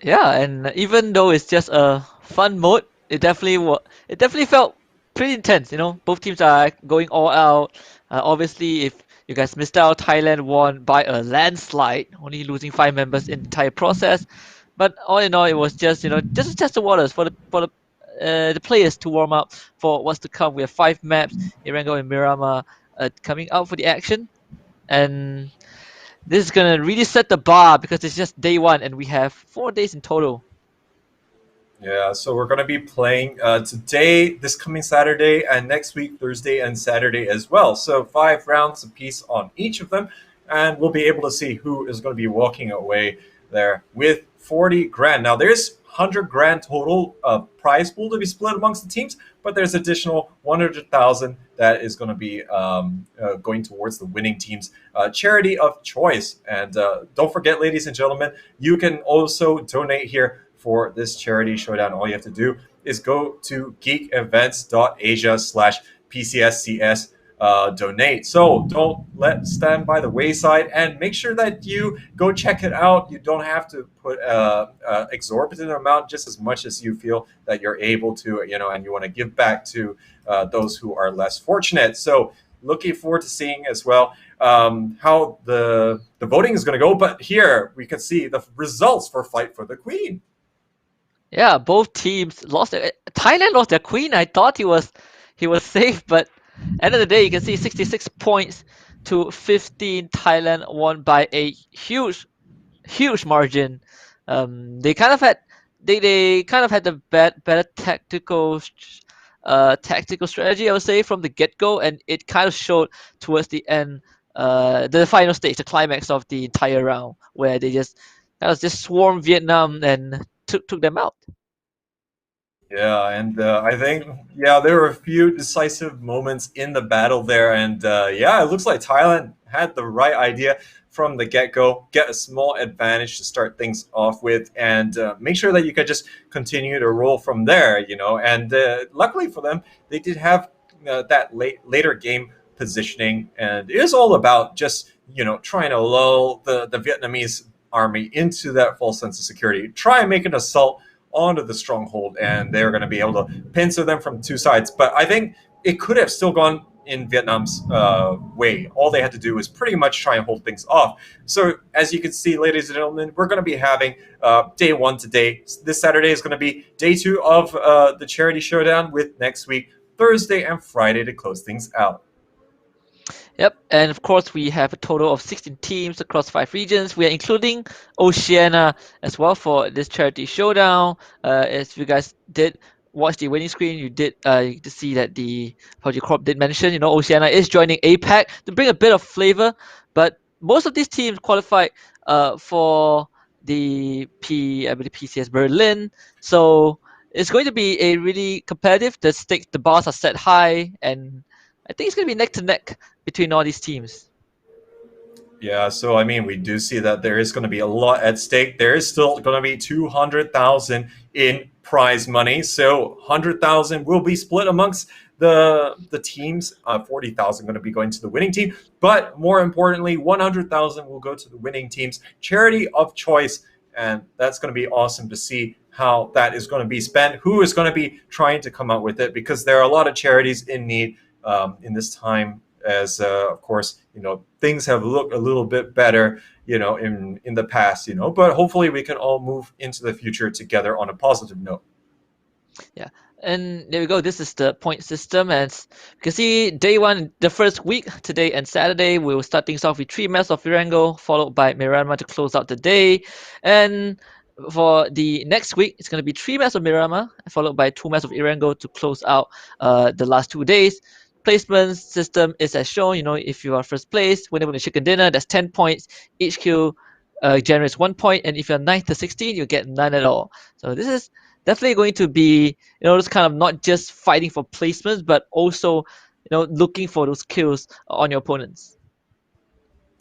Speaker 4: Yeah, and even though it's just a fun mode, it definitely felt pretty intense. You know, both teams are going all out. Obviously, if you guys missed out, Thailand won by a landslide, only losing 5 members in the entire process. But all in all, it was just just to test the waters for the players to warm up for what's to come. We have 5 maps, Irango and Miramar, coming out for the action, and this is gonna really set the bar because it's just day 1 and we have 4 days in total.
Speaker 3: Yeah, so we're going to be playing today, this coming Saturday, and next week, Thursday and Saturday as well. So 5 rounds apiece on each of them, and we'll be able to see who is going to be walking away there with 40 grand. Now, there's 100 grand total prize pool to be split amongst the teams, but there's additional 100,000 that is going to be going towards the winning team's charity of choice. And don't forget, ladies and gentlemen, you can also donate here for this charity showdown. All you have to do is go to geekevents.asia/PCSCS donate. So don't stand by the wayside, and make sure that you go check it out. You don't have to put exorbitant amount, just as much as you feel that you're able to, and you want to give back to those who are less fortunate. So looking forward to seeing as well how the voting is going to go. But here we can see the results for Fight for the Queen.
Speaker 4: Yeah, both teams lost. Thailand lost their queen. I thought he was safe, but end of the day, you can see 66 points to 15. Thailand won by a huge margin. They kind of had the better tactical strategy, I would say, from the get-go, and it kind of showed towards the end, the final stage, the climax of the entire round, where they just swarmed Vietnam and took them out.
Speaker 3: Yeah, and I think, there were a few decisive moments in the battle there. And it looks like Thailand had the right idea from the get-go, get a small advantage to start things off with, and make sure that you could just continue to roll from there, And luckily for them, they did have that later game positioning. And it is all about just, trying to lull the Vietnamese army into that false sense of security. Try and make an assault onto the stronghold, and they're going to be able to pincer them from 2 sides. But I think it could have still gone in Vietnam's way. All they had to do was pretty much try and hold things off. So as you can see, ladies and gentlemen, we're going to be having day 1 today. This Saturday is going to be day 2 of the charity showdown, with next week Thursday and Friday to close things out.
Speaker 4: Yep, and of course we have a total of 16 teams across 5 regions. We are including Oceania as well for this charity showdown. As you guys did watch the winning screen, you did see that the PUBG Corp did mention, Oceania is joining APAC to bring a bit of flavor. But most of these teams qualified for the PCS Berlin, so it's going to be a really competitive. The bars are set high, and I think it's going to be neck to neck between all these teams.
Speaker 3: Yeah, so I mean, we do see that there is going to be a lot at stake. There is still going to be 200,000 in prize money. So 100,000 will be split amongst the teams. 40,000 going to be going to the winning team. But more importantly, 100,000 will go to the winning team's charity of choice. And that's going to be awesome to see how that is going to be spent. Who is going to be trying to come out with it? Because there are a lot of charities in need in this time, as of course, things have looked a little bit better, in the past, but hopefully we can all move into the future together on a positive note.
Speaker 4: Yeah, and there we go. This is the point system, and you can see day 1, the first week, today and Saturday, we will start things off with 3 maps of Irango, followed by Miramar to close out the day. And for the next week, it's going to be 3 maps of Miramar, followed by 2 maps of Irango to close out the last 2 days. Placement system is as shown. If you are first place, winner the chicken dinner, that's 10 points. Each kill generates 1 point, and if you're 9th to 16, you get none at all. So this is definitely going to be, it's kind of not just fighting for placements, but also, looking for those kills on your opponents.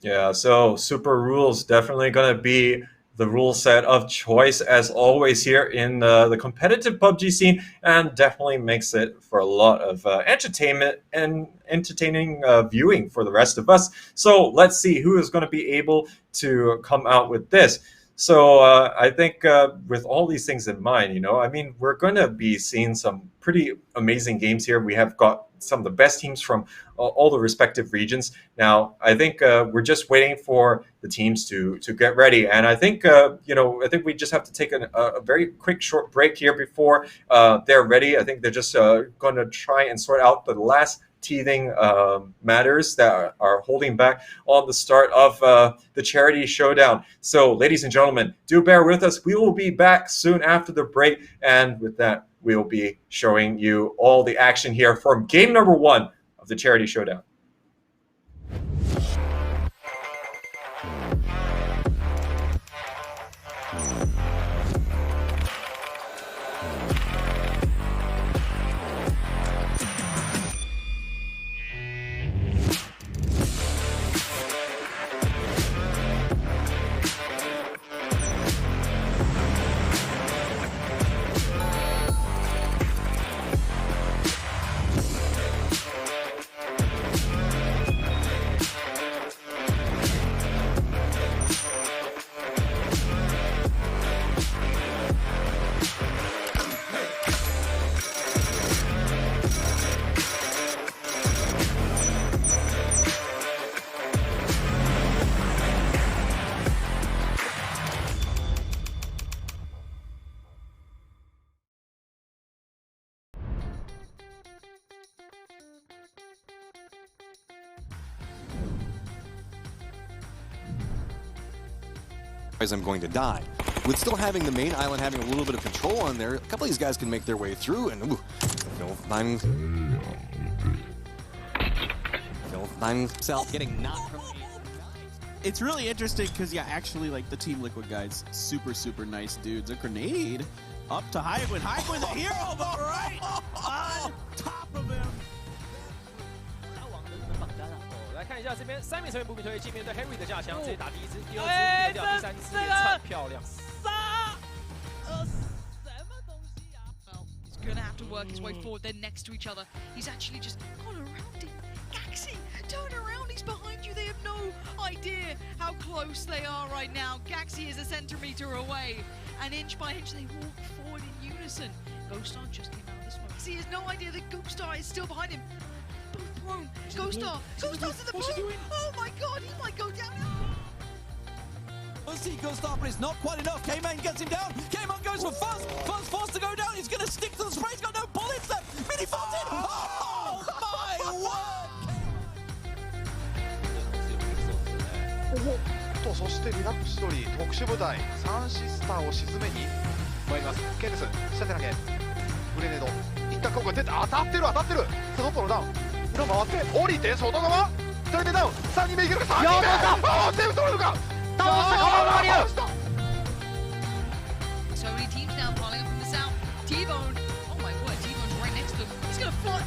Speaker 3: Yeah, so super rules definitely going to be the rule set of choice as always here in the competitive PUBG scene, and definitely makes it for a lot of entertainment and entertaining viewing for the rest of us. So let's see who is going to be able to come out with this. So I think with all these things in mind, I mean, we're going to be seeing some pretty amazing games here. We have got some of the best teams from all the respective regions. Now, I think we're just waiting for the teams to get ready. And I think, I think we just have to take a very quick short break here before they're ready. I think they're just going to try and sort out the last teething matters that are holding back on the start of the charity showdown. So, ladies and gentlemen, do bear with us. We will be back soon after the break. And with that, we will be showing you all the action here from game number 1 of the charity showdown.
Speaker 18: I'm going to die. With still having the main island having a little bit of control on there, a couple of these guys can make their way through, and himself getting knocked from.
Speaker 19: It's really interesting because, yeah, actually, like, the Team Liquid guys, super, super nice dudes. A grenade up to HusKKiee. HusKKiee, the hero, but right on top of him.
Speaker 20: 来看一下这边3名成员不比推进面对 Harry 的架枪，直接打第1支、第2支、第2第3支，也很漂亮。
Speaker 21: He's gonna have to work his way forward. They're next to each other. He's actually just gone around him. Gaxi, turn around. He's behind you. They have no idea how close they are right now. Gaxi is a centimeter away, and inch by inch they walk forward in unison. Ghoststar just came out of the smoke. He has no idea that Ghoststar is still behind him. Both prone. Ghoststar's in the blue. Oh my god, he might go down.
Speaker 19: Let's see, Ghoststar, but it's not quite enough. K-Man gets him down. K-Man goes for Fuzz. Fuzz forced to go down. He's going to stick to the spray. He's got no bullets left. Mini falls in. Oh my word!
Speaker 14: そしてリラックス取り特殊部隊サンシスターを沈めに参ります。ケンです下手投げグレネード一旦ここ出て当たってるさあ外のダウン裏回って降りて外側1人目ダウン3人目いけるか3人目ああ全部取れるか倒した
Speaker 21: So many teams now piling up from the south. T-Bone. Oh my word, T-Bone's right next to them. He's gonna fly.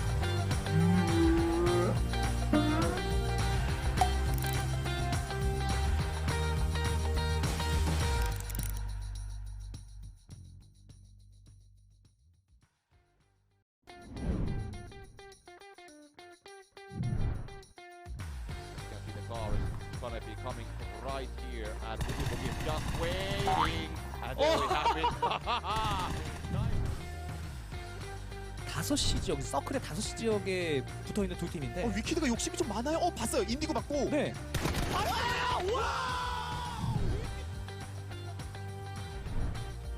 Speaker 8: Gonna be coming right here, and we are just waiting, and there we have it.
Speaker 10: 5시 지역, 서클의 5시 지역에 붙어있는 두 팀인데
Speaker 17: 위키드가 욕심이 좀 많아요. 봤어요. 인디고 맞고.
Speaker 10: 네.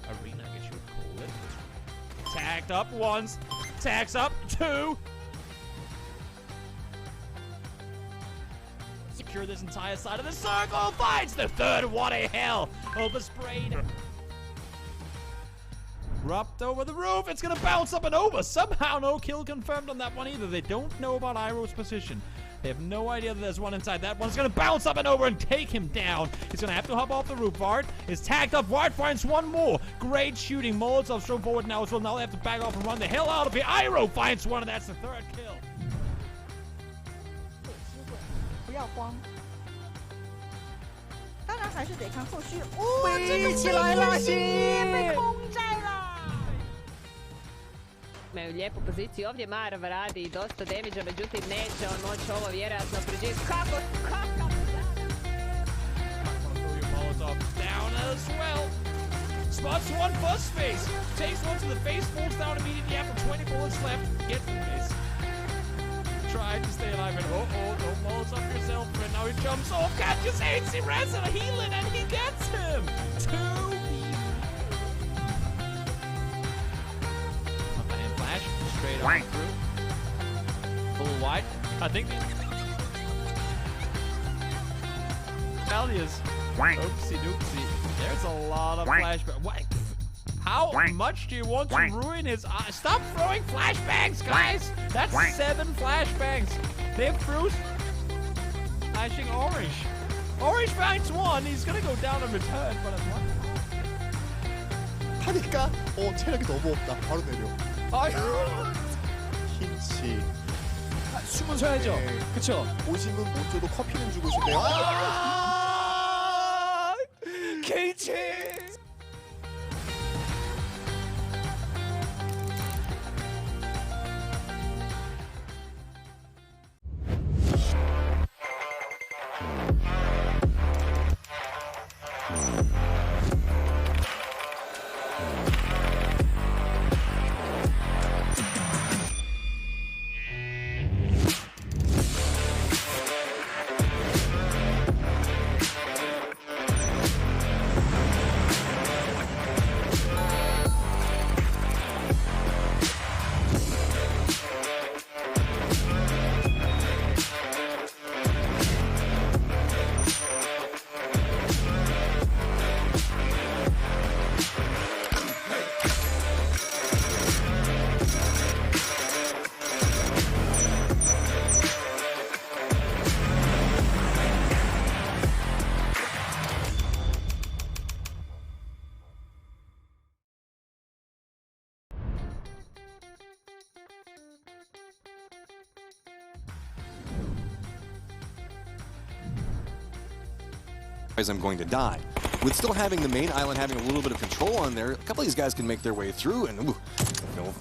Speaker 8: Arena, I guess you would call it. Tagged up once, tags up 2. Secure this entire side of the circle, finds the third. What a hell! Oversprayed. Dropped over the roof. It's gonna bounce up and over. Somehow no kill confirmed on that one either. They don't know about Iroh's position. They have no idea that there's one inside. That one's gonna bounce up and over and take him down. He's gonna have to hop off the roof. Vard is tagged up. Vard finds one more. Great shooting. Molotov's shown forward now as well. Now they have to back off and run the hell out of here. Iroh finds one, and that's the third kill.
Speaker 2: 不要慌。当然还是得看后续。哦，
Speaker 10: 飞起来了，
Speaker 2: 被空摘了。
Speaker 22: Imaju lijepu poziciju, ovdje Marv radi dosta damage-a, međutim neće on moći ovo vjerojatno preživjeti. Kakav
Speaker 8: Molotov down as well. Spots one buzz face. Takes one to the face, falls down immediately after 20 bullets left. Gets this. Tried to stay alive and don't Molotov yourself, but now he jumps off. Catches AC Res and a healing and he gets him. 2 Flash straight on through. Full wide. I think Alias. Oopsie doopsie. There's a lot of flashbang. What? How much do you want to ruin his eyes? Stop throwing flashbangs, guys! That's 7 flashbangs. They threw flashing orange. Orange finds 1. He's gonna go down and return, but I'm not.
Speaker 23: 하니까 체력이 너무 없다. 바로 내려. 김치.
Speaker 20: 숨은 쉬어야죠. 그쵸?
Speaker 23: 오심은 못 줘도 커피는 주고 싶네요.
Speaker 8: 김치.
Speaker 18: I'm going to die. With still having the main island having a little bit of control on there, a couple of these guys can make their way through, and Phil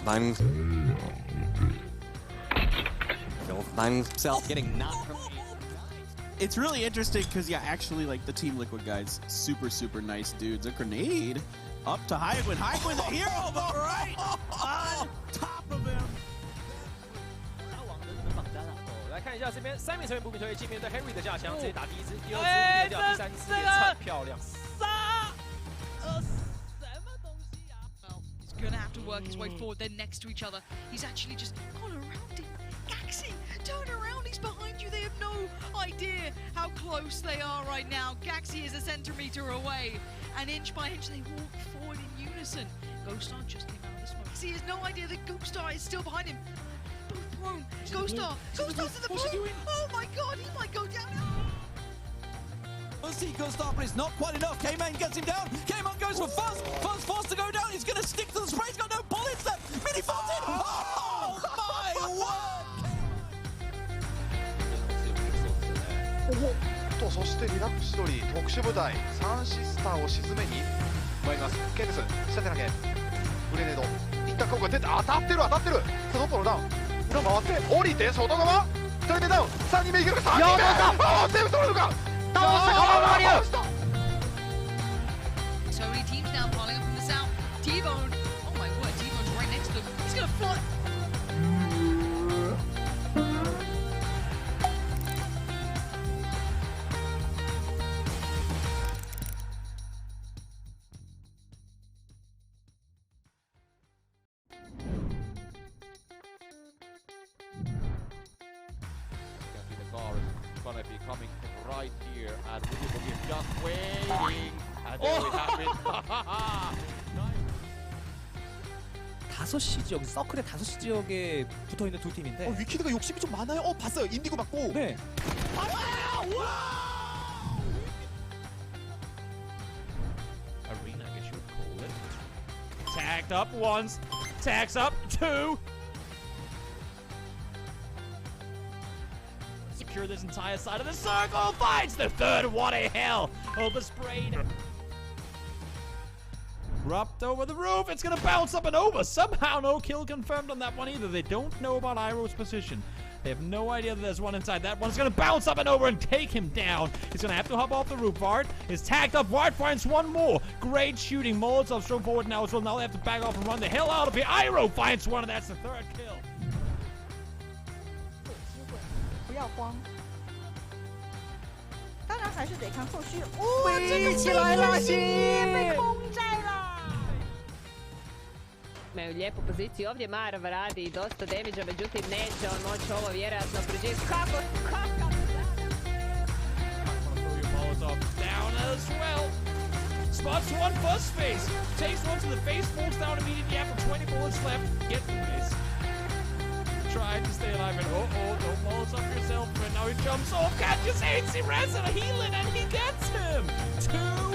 Speaker 18: finding himself getting knocked from.
Speaker 24: It's really interesting because, yeah, actually, like, the Team Liquid guys, super nice dudes. A grenade up to HusKKiee. HusKKiee the hero, but right on top of him.
Speaker 20: 来看一下这边3名成员不明推进面对 Henry 的架枪，直接打第1支、第2支、第3支，连串漂亮。
Speaker 21: He's gonna have to work his way forward. They're next to each other. He's actually just gone around him. Gaxi, turn around. He's behind you. They have no idea how close they are right now. Gaxi is a centimeter away, and inch by inch they walk forward in unison. Ghoststar just came out of the smoke. He has no idea that Ghoststar is still behind him. Both prone. Ghoststar's in the boom. Oh my god, he might go down.
Speaker 19: We'll see Ghoststar, but it's not quite enough. K-Man gets him down. K-Man goes for Fuzz. Fuzz forced to go down. He's going to stick to the spray. He's got no bullets left. Mini Fountain. Oh my word.
Speaker 14: とそしてリラックス取り特殊部隊3シスターを沈めに参ります。ケイです下手投げグレネード一旦効果出て当たってるそのポロダウン裏回って降りて外側1人目ダウン3人目いけるか3人目ああセーフ取れるか倒した
Speaker 21: So many teams now piling up from the south. T-Bone. Oh my word, T-Bone's right next to them. He's gonna fly.
Speaker 20: Gonna be coming right here, and we're just waiting, and there we have it.
Speaker 10: 5시 지역, 서클의 5시 지역에 붙어있는 두 팀인데
Speaker 23: 위키드가 욕심이 좀 많아요. 봤어요. 인디고 맞고.
Speaker 10: 네.
Speaker 8: Arena, I guess you would call it. Tagged up once, tags up 2. secure this entire side of the circle. Finds the third. What a hell. Oversprayed. Rubbed over the roof. It's going to bounce up and over. Somehow no kill confirmed on that one either. They don't know about Iroh's position. They have no idea that there's one inside. That one's going to bounce up and over and take him down. He's going to have to hop off the roof. Vard is tagged up. Vard finds one more. Great shooting. Molotov's thrown forward now as well. Now they have to back off and run the hell out of here. Iroh finds one, and that's the third kill.
Speaker 2: 不要慌。当然还是得看后续。哇，这个起来了，被空摘了。
Speaker 22: Imaju lijepu poziciju ovdje, Marv radi dosta damage-a, međutim neće on moći ovo vjerojatno preživjeti. Kako?
Speaker 8: Molotov down as well. Spots one first face. Takes one to the face, falls down immediately after 20 bullets left. Get this. Trying to stay alive and don't Molotov yourself, but now he jumps off. Catches AC Res and a healing and he gets him. 2v1.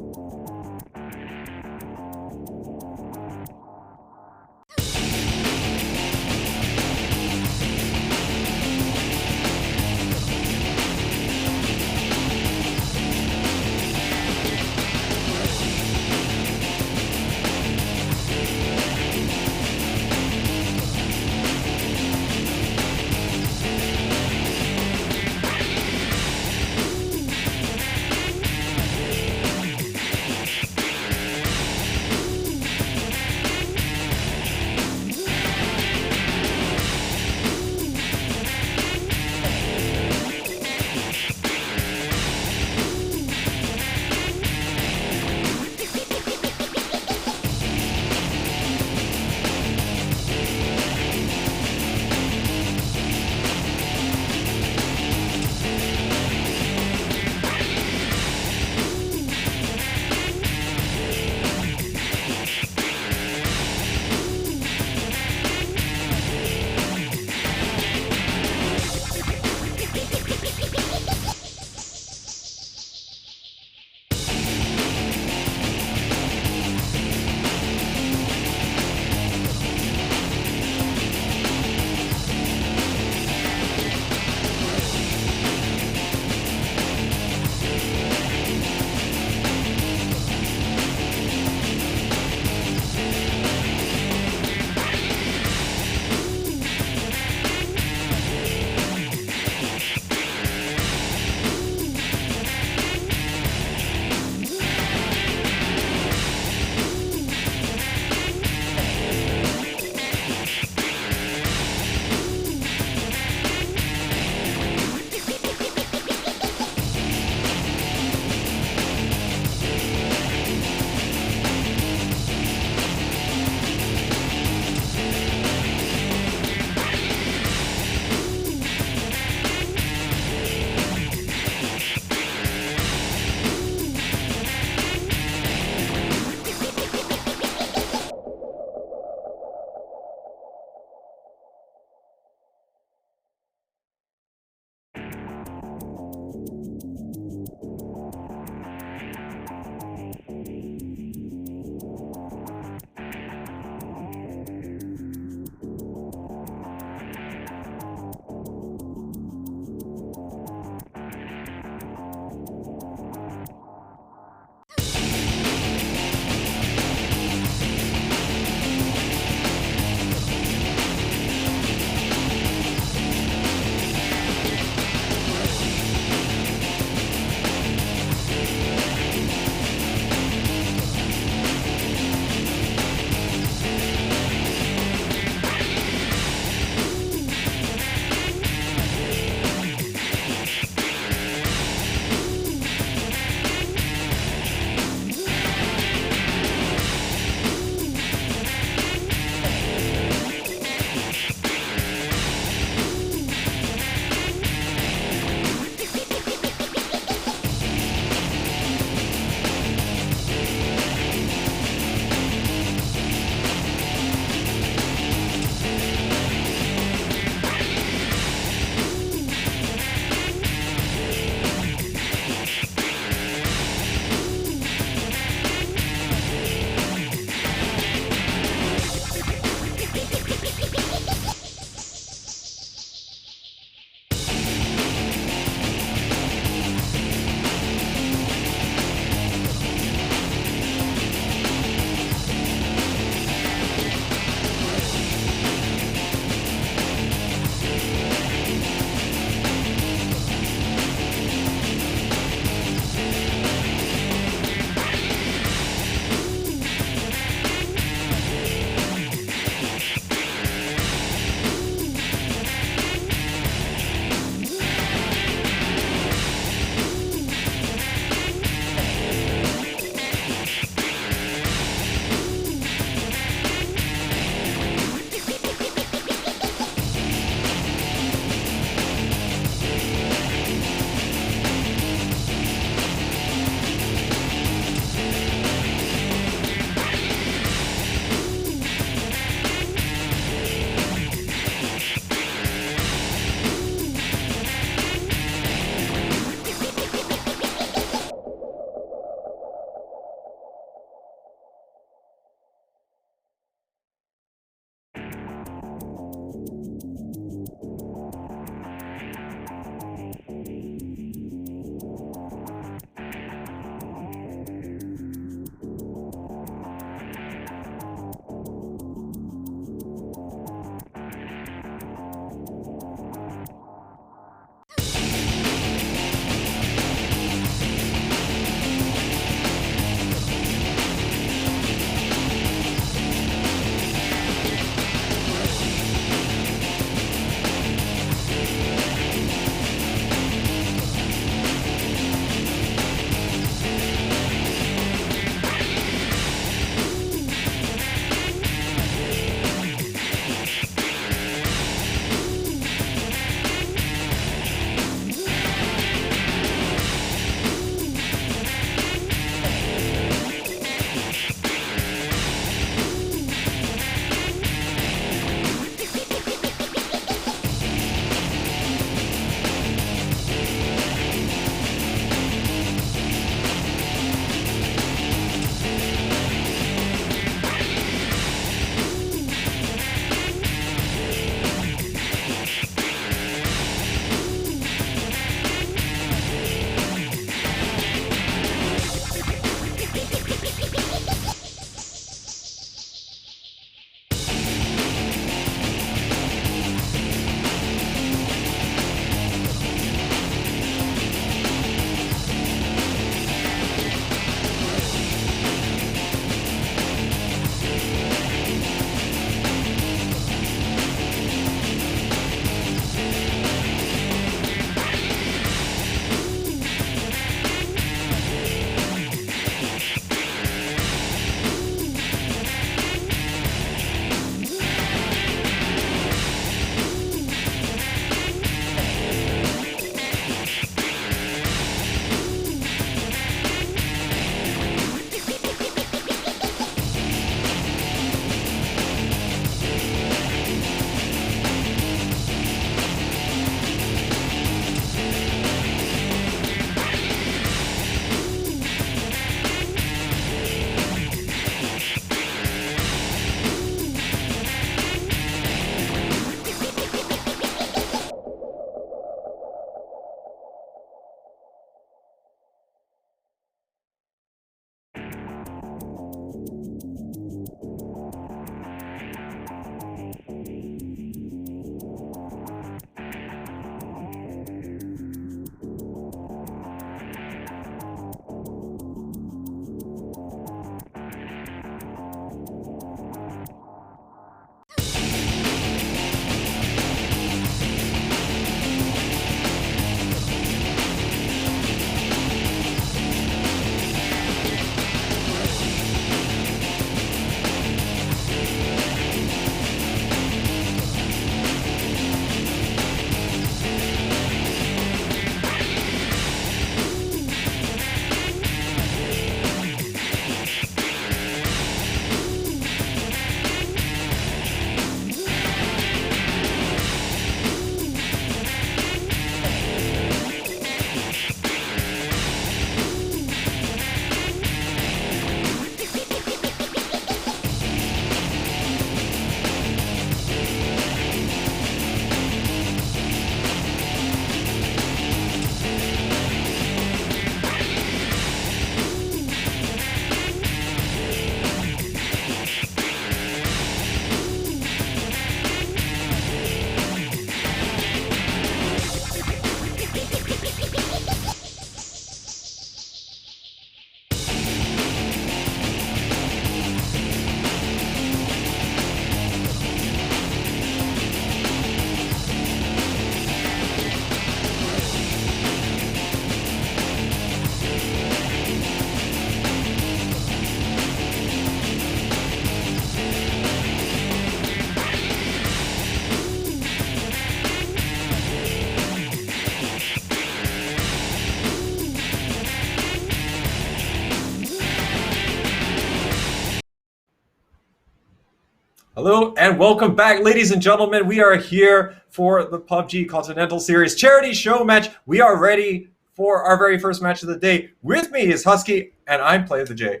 Speaker 3: Hello and welcome back, ladies and gentlemen. We are here for the PUBG Continental Series charity show match. We are ready for our very first match of the day. With me is HusKKiee, and I'm Play of the J.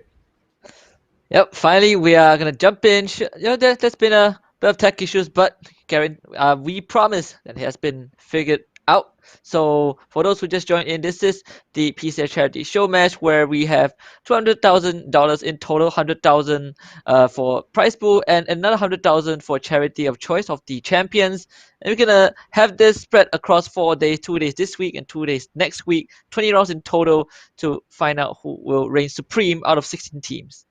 Speaker 4: Yep, finally we are gonna jump in. There's been a bit of tech issues, but Karen, we promise that it has been figured out. So for those who just joined in, this is the PCS charity show match where we have $200,000 in total, 100,000 for prize pool, and another 100,000 for charity of choice of the champions. And we're gonna have this spread across 4 days, 2 days this week and 2 days next week. 20 rounds in total to find out who will reign supreme out of 16 teams.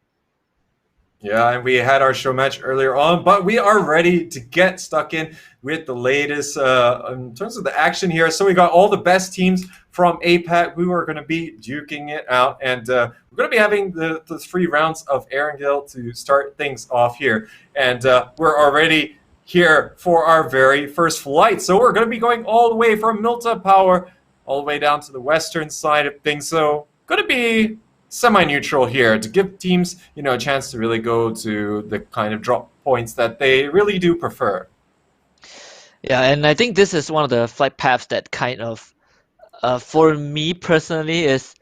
Speaker 3: Yeah, and we had our show match earlier on, but we are ready to get stuck in with the latest in terms of the action here. So we got all the best teams from APAC who are going to be duking it out, and we're going to be having the 3 rounds of Erangel to start things off here. And we're already here for our very first flight. So we're going to be going all the way from Milta Power all the way down to the western side of things. So going to be semi-neutral here to give teams, a chance to really go to the kind of drop points that they really do prefer.
Speaker 4: Yeah, and I think this is one of the flight paths that kind of, for me personally, is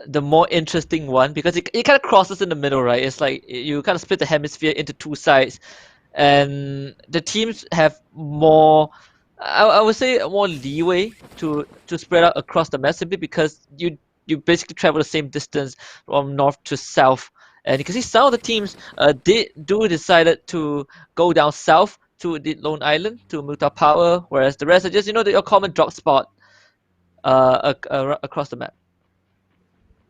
Speaker 4: the more interesting one because it kind of crosses in the middle, right? It's like you kind of split the hemisphere into 2 sides, and the teams have more, I would say, more leeway to spread out across the map simply because you basically travel the same distance from north to south. And you can see some of the teams decided to go down south to the Lone Island, to Milta Power, whereas the rest are just, your common drop spot across the map.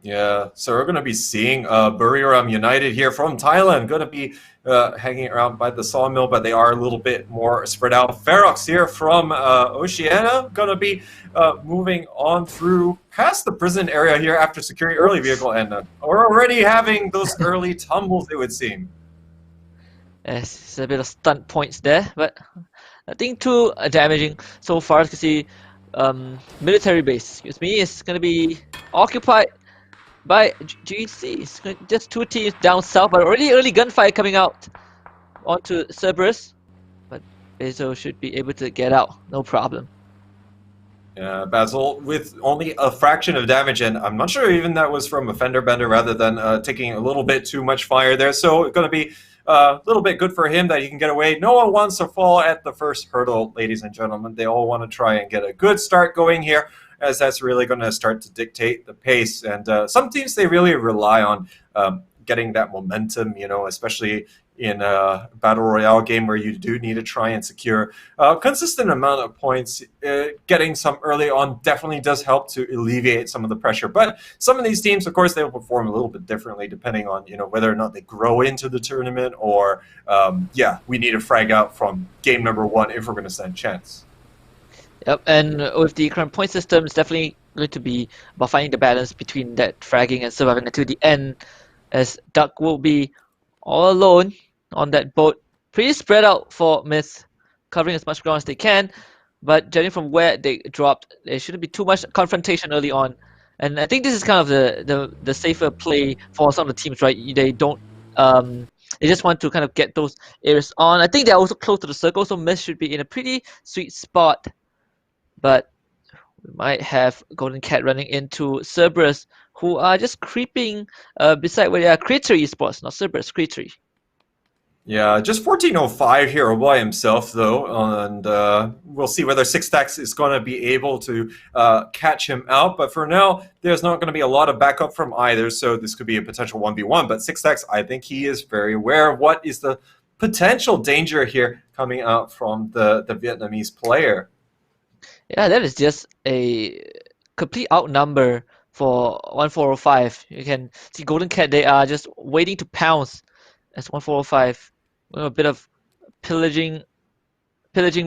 Speaker 3: Yeah, so we're going to be seeing Buriram United here from Thailand, going to be hanging around by the sawmill, but they are a little bit more spread out. Ferox here from Oceania, going to be moving on through past the prison area here after securing early vehicle, and we're already having those early tumbles, it would seem.
Speaker 4: Yes, it's a bit of stunt points there, but nothing too damaging so far. As you can see, military base, is going to be occupied by GC. It's just 2 teams down south, but already early gunfire coming out onto Cerberus. But Basil should be able to get out, no problem.
Speaker 3: Yeah, Basil with only a fraction of damage, and I'm not sure even that was from a fender bender rather than taking a little bit too much fire there. So it's going to be a little bit good for him that he can get away. No one wants to fall at the first hurdle, ladies and gentlemen. They all want to try and get a good start going here, as that's really going to start to dictate the pace. And some teams, they really rely on getting that momentum, especially in a Battle Royale game where you do need to try and secure a consistent amount of points. Getting some early on definitely does help to alleviate some of the pressure. But some of these teams, of course, they will perform a little bit differently depending on, whether or not they grow into the tournament or, we need to frag out from game number 1 if we're going to stand a chance.
Speaker 4: Yep, and with the current point system, it's definitely going to be about finding the balance between that fragging and surviving until the end, as Duck will be all alone on that boat, pretty spread out for Myth, covering as much ground as they can, but judging from where they dropped, there shouldn't be too much confrontation early on. And I think this is kind of the safer play for some of the teams, right? They don't, they just want to kind of get those areas on. I think they're also close to the circle, so Myth should be in a pretty sweet spot. But we might have Golden Cat running into Cerberus, who are just creeping beside where they are. Creatory Esports, not Cerberus, Creatory.
Speaker 3: Yeah, just 1405 here all by himself, though, and we'll see whether Sixtax is going to be able to catch him out. But for now, there's not going to be a lot of backup from either, so this could be a potential 1v1. But Sixtax, I think he is very aware of what is the potential danger here coming out from the Vietnamese player.
Speaker 4: Yeah, that is just a complete outnumber for 1405. You can see Golden Cat, they are just waiting to pounce as 1405. A bit of pillaging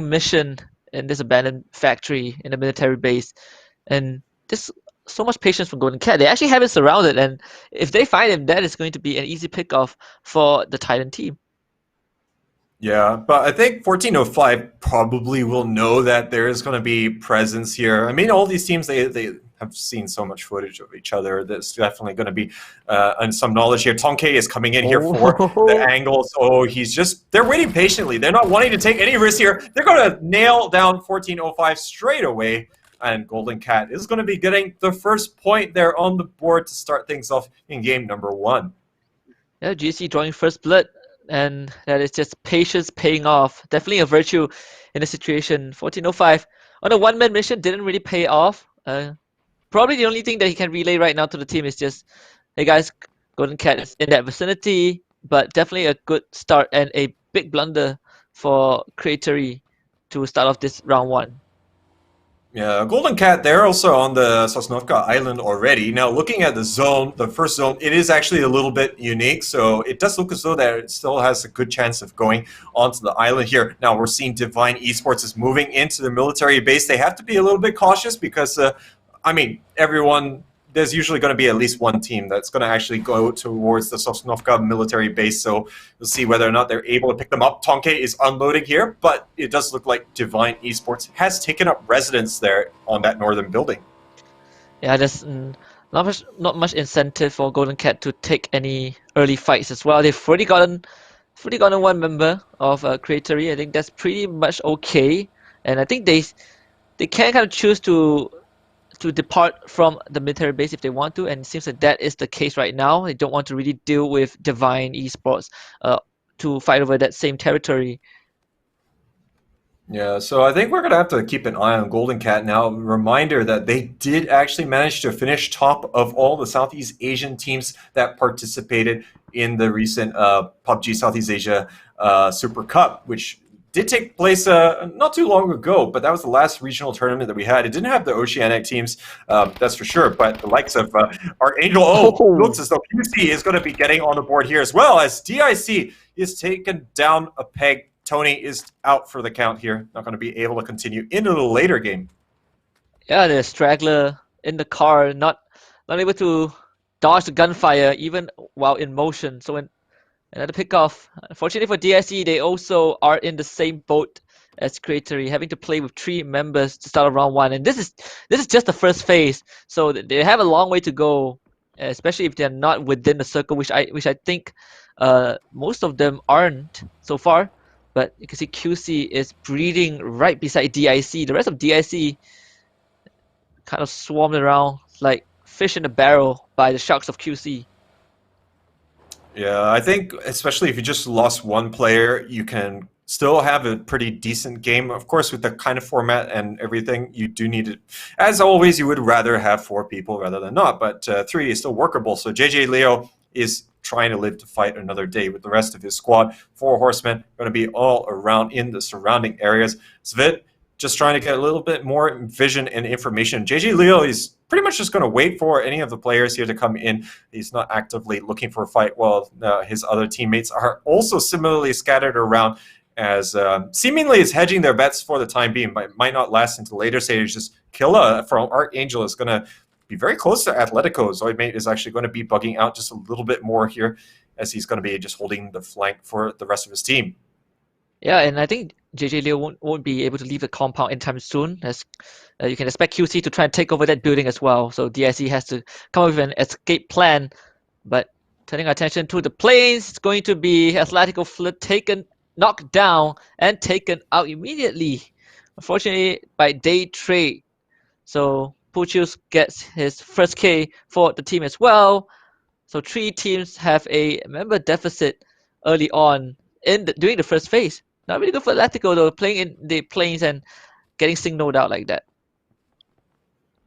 Speaker 4: mission in this abandoned factory in a military base. And just so much patience from Golden Cat. They actually have it surrounded, and if they find him, that is going to be an easy pick-off for the Titan team.
Speaker 3: Yeah, but I think 1405 probably will know that there is going to be presence here. I mean, all these teams, they have seen so much footage of each other. There's definitely going to be some knowledge here. Tonke is coming in here for the angles. Oh, they're waiting patiently. They're not wanting to take any risk here. They're going to nail down 1405 straight away. And Golden Cat is going to be getting the first point there on the board to start things off in game number 1.
Speaker 4: Yeah, GC drawing first blood, and that is just patience paying off. Definitely a virtue in the situation. 1405 on a one-man mission didn't really pay off. Probably the only thing that he can relay right now to the team is just, hey guys, Golden Cat is in that vicinity, but definitely a good start and a big blunder for HusKKiee to start off this round 1.
Speaker 3: Yeah, Golden Cat, they're also on the Sosnovka Island already. Now, looking at the zone, the first zone, it is actually a little bit unique. So it does look as though that it still has a good chance of going onto the island here. Now, we're seeing Divine Esports is moving into the military base. They have to be a little bit cautious because, there's usually going to be at least one team that's going to actually go towards the Sosnovka military base. So we'll see whether or not they're able to pick them up. Tonke is unloading here, but it does look like Divine Esports has taken up residence there on that northern building.
Speaker 4: Yeah, there's not much incentive for Golden Cat to take any early fights as well. They've already gotten one member of HusKKiee. I think that's pretty much okay, and I think they can kind of choose to depart from the military base if they want to, and it seems like that is the case right now. They don't want to really deal with Divine Esports to fight over that same territory.
Speaker 3: Yeah, so I think we're going to have to keep an eye on Golden Cat now. Reminder that they did actually manage to finish top of all the Southeast Asian teams that participated in the recent PUBG Southeast Asia Super Cup, which did take place not too long ago, but that was the last regional tournament that we had. It didn't have the Oceanic teams, that's for sure, but the likes of Archangel looks as though QC is going to be getting on the board here as well, as DIC is taken down a peg. Tony is out for the count here, not going to be able to continue into the later game.
Speaker 4: Yeah, the straggler in the car, not able to dodge the gunfire even while in motion. So when another pickoff. Unfortunately for DIC, they also are in the same boat as HusKKiee, having to play with 3 members to start round 1. And this is just the first phase, so they have a long way to go, especially if they're not within the circle, which I think most of them aren't so far. But you can see QC is breeding right beside DIC. The rest of DIC kind of swarmed around like fish in a barrel by the sharks of QC.
Speaker 3: Yeah, I think especially if you just lost one player, you can still have a pretty decent game. Of course, with the kind of format and everything, you do need it. As always, you would rather have 4 people rather than not, but 3 is still workable. So JJ Leo is trying to live to fight another day with the rest of his squad. 4 horsemen going to be all around in the surrounding areas. Svit just trying to get a little bit more vision and information. JJ Leo is pretty much just going to wait for any of the players here to come in. He's not actively looking for a fight, while his other teammates are also similarly scattered around, as seemingly is hedging their bets for the time being, but might not last until later stages. Killa from Archangel is going to be very close to Atletico. Zoidmate is actually going to be bugging out just a little bit more here, as he's going to be just holding the flank for the rest of his team.
Speaker 4: Yeah, and I think JJ Leo won't be able to leave the compound anytime soon, as you can expect QC to try and take over that building as well. So DIC has to come up with an escape plan. But turning our attention to the planes, it's going to be Atletico Flit knocked down and taken out immediately, unfortunately by day trade. So Puchius gets his first K for the team as well. So 3 teams have a member deficit early on during the first phase. Not really good for Atletico though, playing in the planes and getting signaled out like that.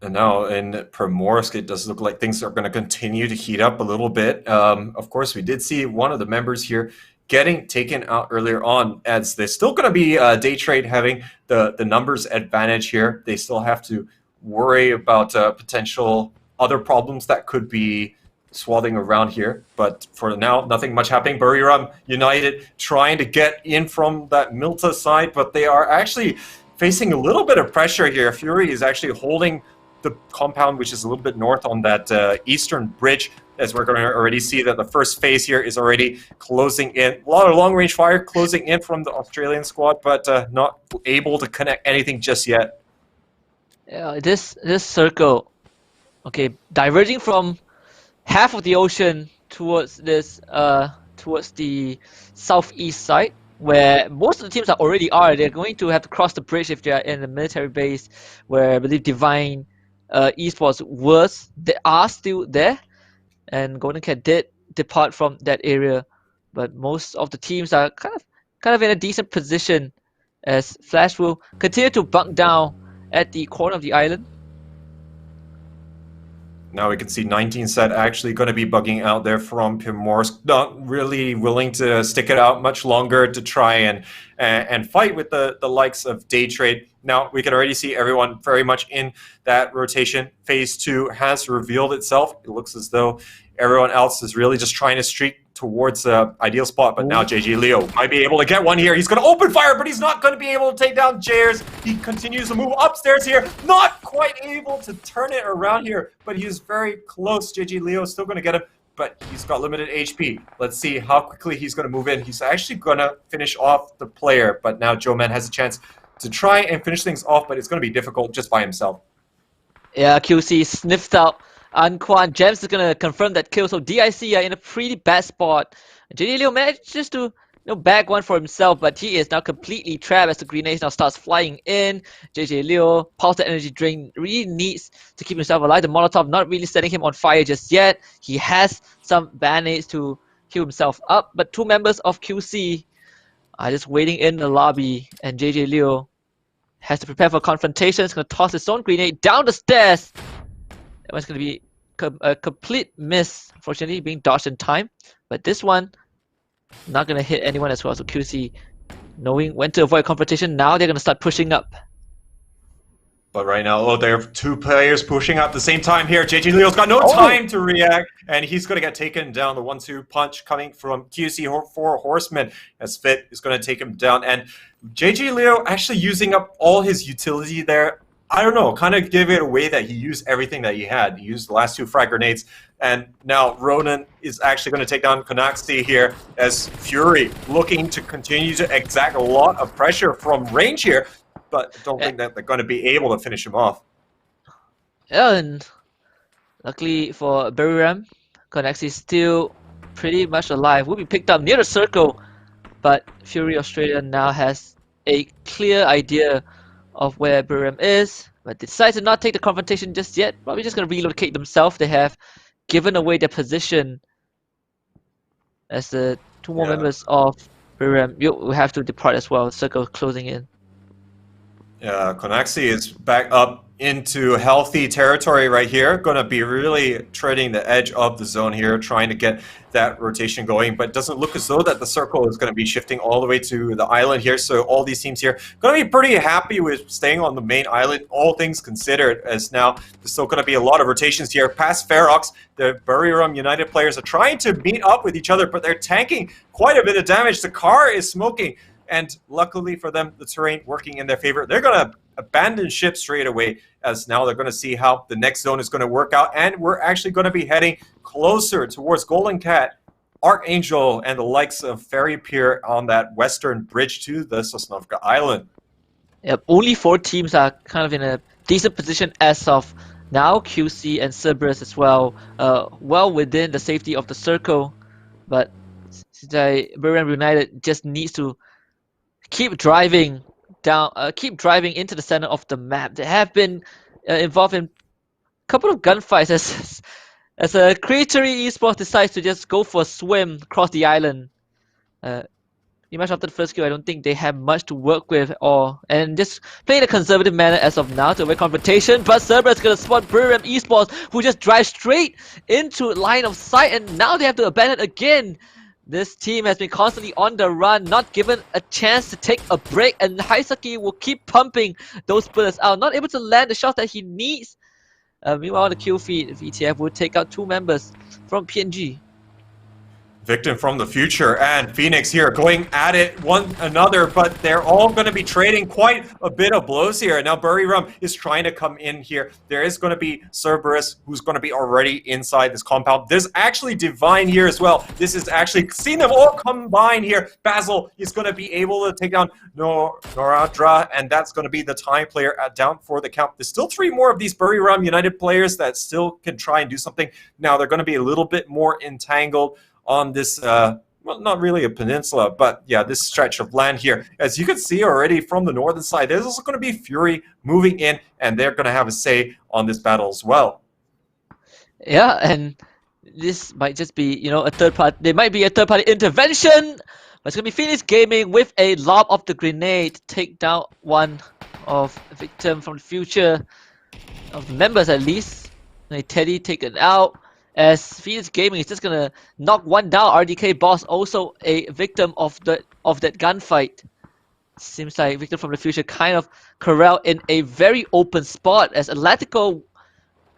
Speaker 3: And now in Primorsk, it does look like things are going to continue to heat up a little bit. Of course, we did see one of the members here getting taken out earlier on, as they're still going to be day trade having the numbers advantage here. They still have to worry about potential other problems that could be swathing around here, but for now, nothing much happening. Buriram United trying to get in from that Milta side, but they are actually facing a little bit of pressure here. Fury is actually holding the compound, which is a little bit north on that eastern bridge, as we're going to already see that the first phase here is already closing in. A lot of long-range fire closing in from the Australian squad, but not able to connect anything just yet.
Speaker 4: Yeah, this circle Okay, diverging from half of the ocean towards this towards the southeast side, where most of the teams already are. They're going to have to cross the bridge if they are in the military base, where I believe Divine Esports are still there, and Golden Cat did depart from that area, but most of the teams are kind of in a decent position, as Flash will continue to bunk down at the corner of the island.
Speaker 3: Now we can see 19 set actually going to be bugging out there from Primorsk, not really willing to stick it out much longer to try and fight with the likes of Daytrade. Now we can already see everyone very much in that rotation. Phase 2 has revealed itself. It looks as though everyone else is really just trying to streak towards the ideal spot, but now JJ Leo might be able to get one here. He's going to open fire, but he's not going to be able to take down Jers. He continues to move upstairs here, not quite able to turn it around here, but he's very close. JJ Leo is still going to get him, but he's got limited HP. Let's see how quickly he's going to move in. He's actually going to finish off the player, but now Joe Man has a chance to try and finish things off, but it's going to be difficult just by himself.
Speaker 4: Yeah, QC sniffed out Anquan. Gems is gonna confirm that kill, so DIC are in a pretty bad spot. JD Leo managed just to bag one for himself, but he is now completely trapped as the grenade now starts flying in. JJ Leo, pulse the energy drain, really needs to keep himself alive. The Molotov not really setting him on fire just yet. He has some band-aids to heal himself up, but two members of QC are just waiting in the lobby, and JJ Leo has to prepare for confrontation. He's gonna toss his own grenade down the stairs. That one's going to be a complete miss, unfortunately, being dodged in time. But this one, not going to hit anyone as well. So QC, knowing when to avoid confrontation, now they're going to start pushing up.
Speaker 3: But right now, there are two players pushing up at the same time here. JJ Leo's got no time to react, and he's going to get taken down. The 1-2 punch coming from QC 4 Horsemen, as Fit is going to take him down. And JJ Leo actually using up all his utility there. I don't know, kind of give it away that he used everything that he had. He used the last 2 frag grenades, and now Ronan is actually going to take down Konaxi here as Fury looking to continue to exact a lot of pressure from range here, but I don't think that they're going to be able to finish him off.
Speaker 4: Yeah, and luckily for Buriram, Konaxi is still pretty much alive. Will be picked up near the circle, but Fury Australia now has a clear idea of where Buriram is, but decides to not take the confrontation just yet. Probably just going to relocate themselves. They have given away their position as the 2 more members of Buriram will have to depart as well. Circle closing in.
Speaker 3: Yeah, Konaxi is back up into healthy territory right here. Going to be really treading the edge of the zone here, trying to get that rotation going, but it doesn't look as though that the circle is going to be shifting all the way to the island here. So all these teams here going to be pretty happy with staying on the main island, all things considered, as now there's still going to be a lot of rotations here. Past Ferox, the Buriram United players are trying to meet up with each other, but they're tanking quite a bit of damage. The car is smoking, and luckily for them, the terrain working in their favor. They're going to abandon ship straight away, as now they're going to see how the next zone is going to work out, and we're actually going to be heading closer towards Golden Cat, Archangel, and the likes of Ferry Pier on that western bridge to the Sosnovka Island.
Speaker 4: Yep, only 4 teams are kind of in a decent position as of now. QC and Cerberus as well, well within the safety of the circle, but Buriram United just needs to keep driving down, keep driving into the center of the map. They have been involved in a couple of gunfights as a Creatory Esports decides to just go for a swim across the island. Pretty much after the first kill, I don't think they have much to work with, and just play in a conservative manner as of now to avoid confrontation. But Cerberus is gonna spot Buriram Esports, who just drive straight into line of sight, and now they have to abandon again. This team has been constantly on the run, not given a chance to take a break, and HusKKiee will keep pumping those bullets out, not able to land the shots that he needs. Meanwhile, on the kill feed, VTF will take out 2 members from PNG.
Speaker 3: Victim from the future and Phoenix here going at it one another, but they're all going to be trading quite a bit of blows here. Now Buriram is trying to come in here. There is going to be Cerberus who's going to be already inside this compound. There's actually Divine here as well. This is actually seeing them all combine here. Basil is going to be able to take down Noradra, and that's going to be the time player down for the count. There's still 3 more of these Buriram United players that still can try and do something. Now they're going to be a little bit more entangled on this, well, not really a peninsula, but yeah, this stretch of land here. As you can see already from the northern side, there's also going to be Fury moving in, and they're going to have a say on this battle as well.
Speaker 4: Yeah, and this might just be, you know, a third party. There might be a third party intervention, but it's going to be Phoenix Gaming with a lob of the grenade, take down one of Victim from the future, of the members at least. And Teddy taken out. As Phoenix Gaming is just gonna knock one down. RDK boss also a victim of that gunfight. Seems like Victim from the future kind of corralled in a very open spot as Atletico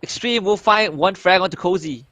Speaker 4: Extreme will find one frag onto Cozy.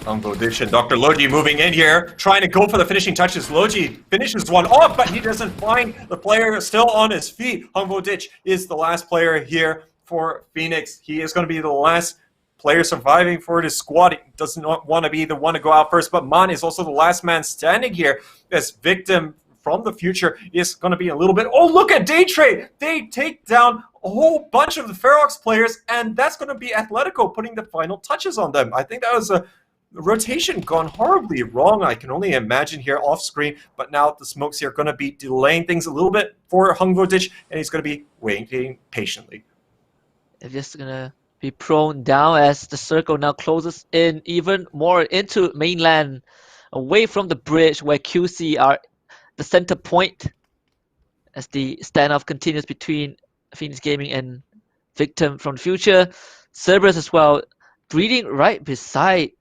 Speaker 3: Hungbo Ditch and Dr. Logi moving in here, trying to go for the finishing touches. Logi finishes one off, but he doesn't find the player still on his feet. Hungbo Ditch is the last player here for Phoenix. He is going to be the last player surviving for his squad. He does not want to be the one to go out first, but Man is also the last man standing here as Victim from the future is going to be a little bit... Oh, look at Day Trade! They take down a whole bunch of the Ferox players, and that's going to be Atletico putting the final touches on them. I think that was a rotation gone horribly wrong. I can only imagine here off screen, but now the smokes here are going to be delaying things a little bit for Hungbo Ditch, and he's going to be waiting patiently.
Speaker 4: They're just going to be prone down as the circle now closes in even more into mainland, away from the bridge where QC are the center point as the standoff continues between Phoenix Gaming and Victim from the future. Cerberus as well breeding right beside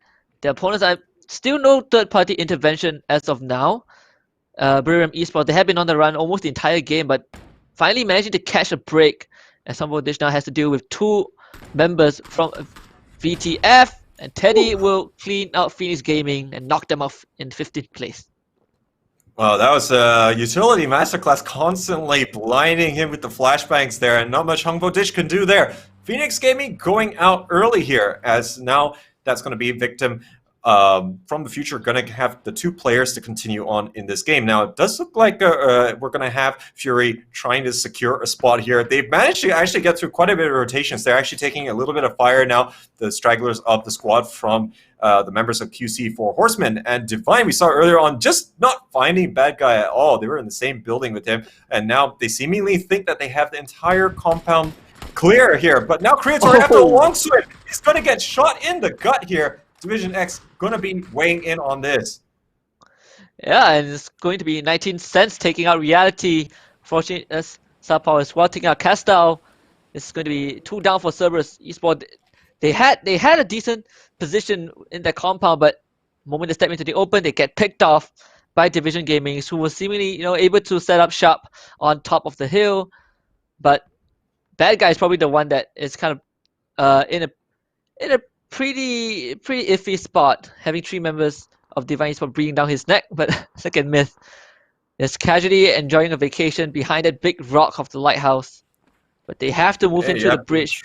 Speaker 4: the opponents. I still no third-party intervention as of now. Buriram Esports, they have been on the run almost the entire game, but finally managing to catch a break as Hungbo Ditch now has to deal with 2 members from VTF, and Teddy will clean out Phoenix Gaming and knock them off in 15th place.
Speaker 3: Well, that was a utility masterclass, constantly blinding him with the flashbangs there, and not much Hungbo Ditch can do there. Phoenix Gaming going out early here, as now that's going to be Victim from the future going to have the 2 players to continue on in this game. Now, it does look like we're going to have Fury trying to secure a spot here. They've managed to actually get through quite a bit of rotations. They're actually taking a little bit of fire now, the stragglers of the squad from the members of QC for Horsemen. And Divine, we saw earlier on, just not finding Bad Guy at all. They were in the same building with him, and now they seemingly think that they have the entire compound clear here. But now Creator after a long swim, he's going to get shot in the gut here. Division X going to be weighing in on this.
Speaker 4: Yeah, and it's going to be 19 cents taking out Reality. Fortunately, as Sao as well taking out Castal. It's going to be 2 down for Cerberus Esports. They had a decent position in their compound, but the moment they step into the open, they get picked off by Division Gaming, who was seemingly able to set up shop on top of the hill. But Bad Guy is probably the one that is kind of in a pretty iffy spot, having 3 members of Divine Esports breathing down his neck. But look at Myth. There's Casualty enjoying a vacation behind that big rock of the lighthouse. But they have to move into the bridge.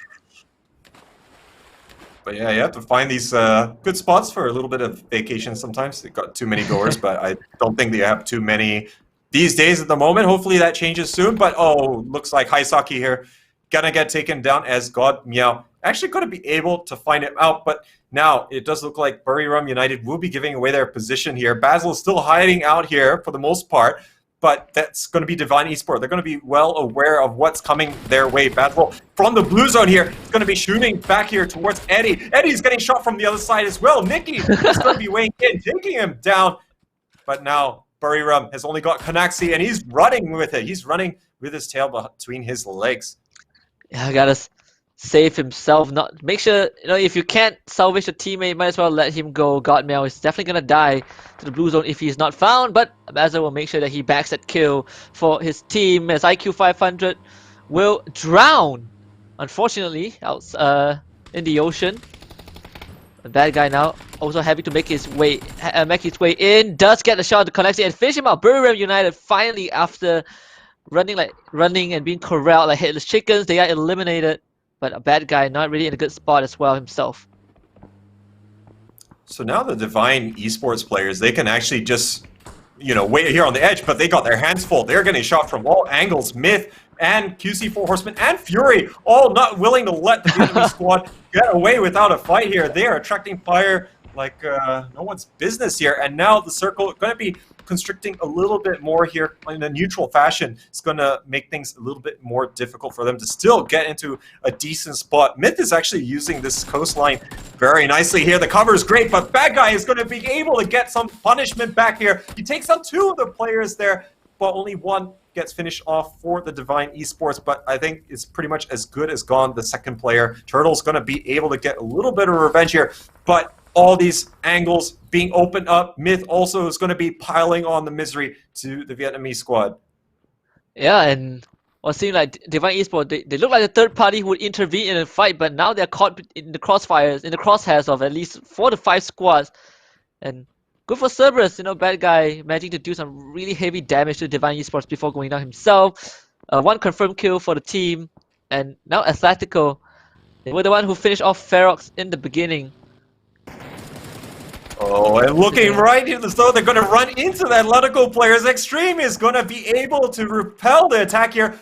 Speaker 3: But yeah, you have to find these good spots for a little bit of vacation sometimes. They've got too many doors, but I don't think they have too many these days at the moment. Hopefully that changes soon. But oh, looks like HusKKiee here gonna get taken down as God Meow. Actually going to be able to find him out, but now it does look like Buriram United will be giving away their position here. Basil is still hiding out here for the most part, but that's going to be Divine Esports. They're going to be well aware of what's coming their way. Basil from the blue zone here is going to be shooting back here towards Eddie. Eddie's getting shot from the other side as well. Nikki is going to be weighing in, taking him down, but now Buriram has only got Kanaxi, and he's running with it. He's running with his tail between his legs.
Speaker 4: Yeah, I gotta save himself. Not make sure if you can't salvage a teammate, might as well let him go. Godmail is definitely gonna die to the blue zone if he's not found, but Basil will make sure that he backs that kill for his team as IQ 500 will drown, unfortunately, out in the ocean. The bad guy now also having to make his way in. Does get the shot to connect it and finish him out. Buriram United finally, after running and being corralled like headless chickens, they are eliminated. But a bad guy not really in a good spot as well himself.
Speaker 3: So now the Divine Esports players, they can actually just, you know, wait here on the edge, but they got their hands full. They're getting shot from all angles. Myth and QC4 Horseman and Fury all not willing to let the Vietnamese squad get away without a fight here. They are attracting fire like no one's business here. And now the circle going to be constricting a little bit more here in a neutral fashion. It's going to make things a little bit more difficult for them to still get into a decent spot. Myth is actually using this coastline very nicely here. The cover is great, but bad guy is going to be able to get some punishment back here. He takes out 2 of the players there, but only 1 gets finished off for the Divine Esports, but I think it's pretty much as good as gone. The second player, Turtle's going to be able to get a little bit of revenge here, but all these angles being opened up. Myth also is going to be piling on the misery to the Vietnamese squad.
Speaker 4: Yeah, and it seems like Divine Esports, they look like the third party who would intervene in a fight, but now they're caught in the crosshairs of at least 4 to 5 squads. And good for Cerberus, you know, bad guy managing to do some really heavy damage to Divine Esports before going down himself. 1 confirmed kill for the team, and now Athletico, they were the one who finished off Ferox in the beginning.
Speaker 3: Oh, and looking right as though they're going to run into the Atletico players. Extreme is going to be able to repel the attack here,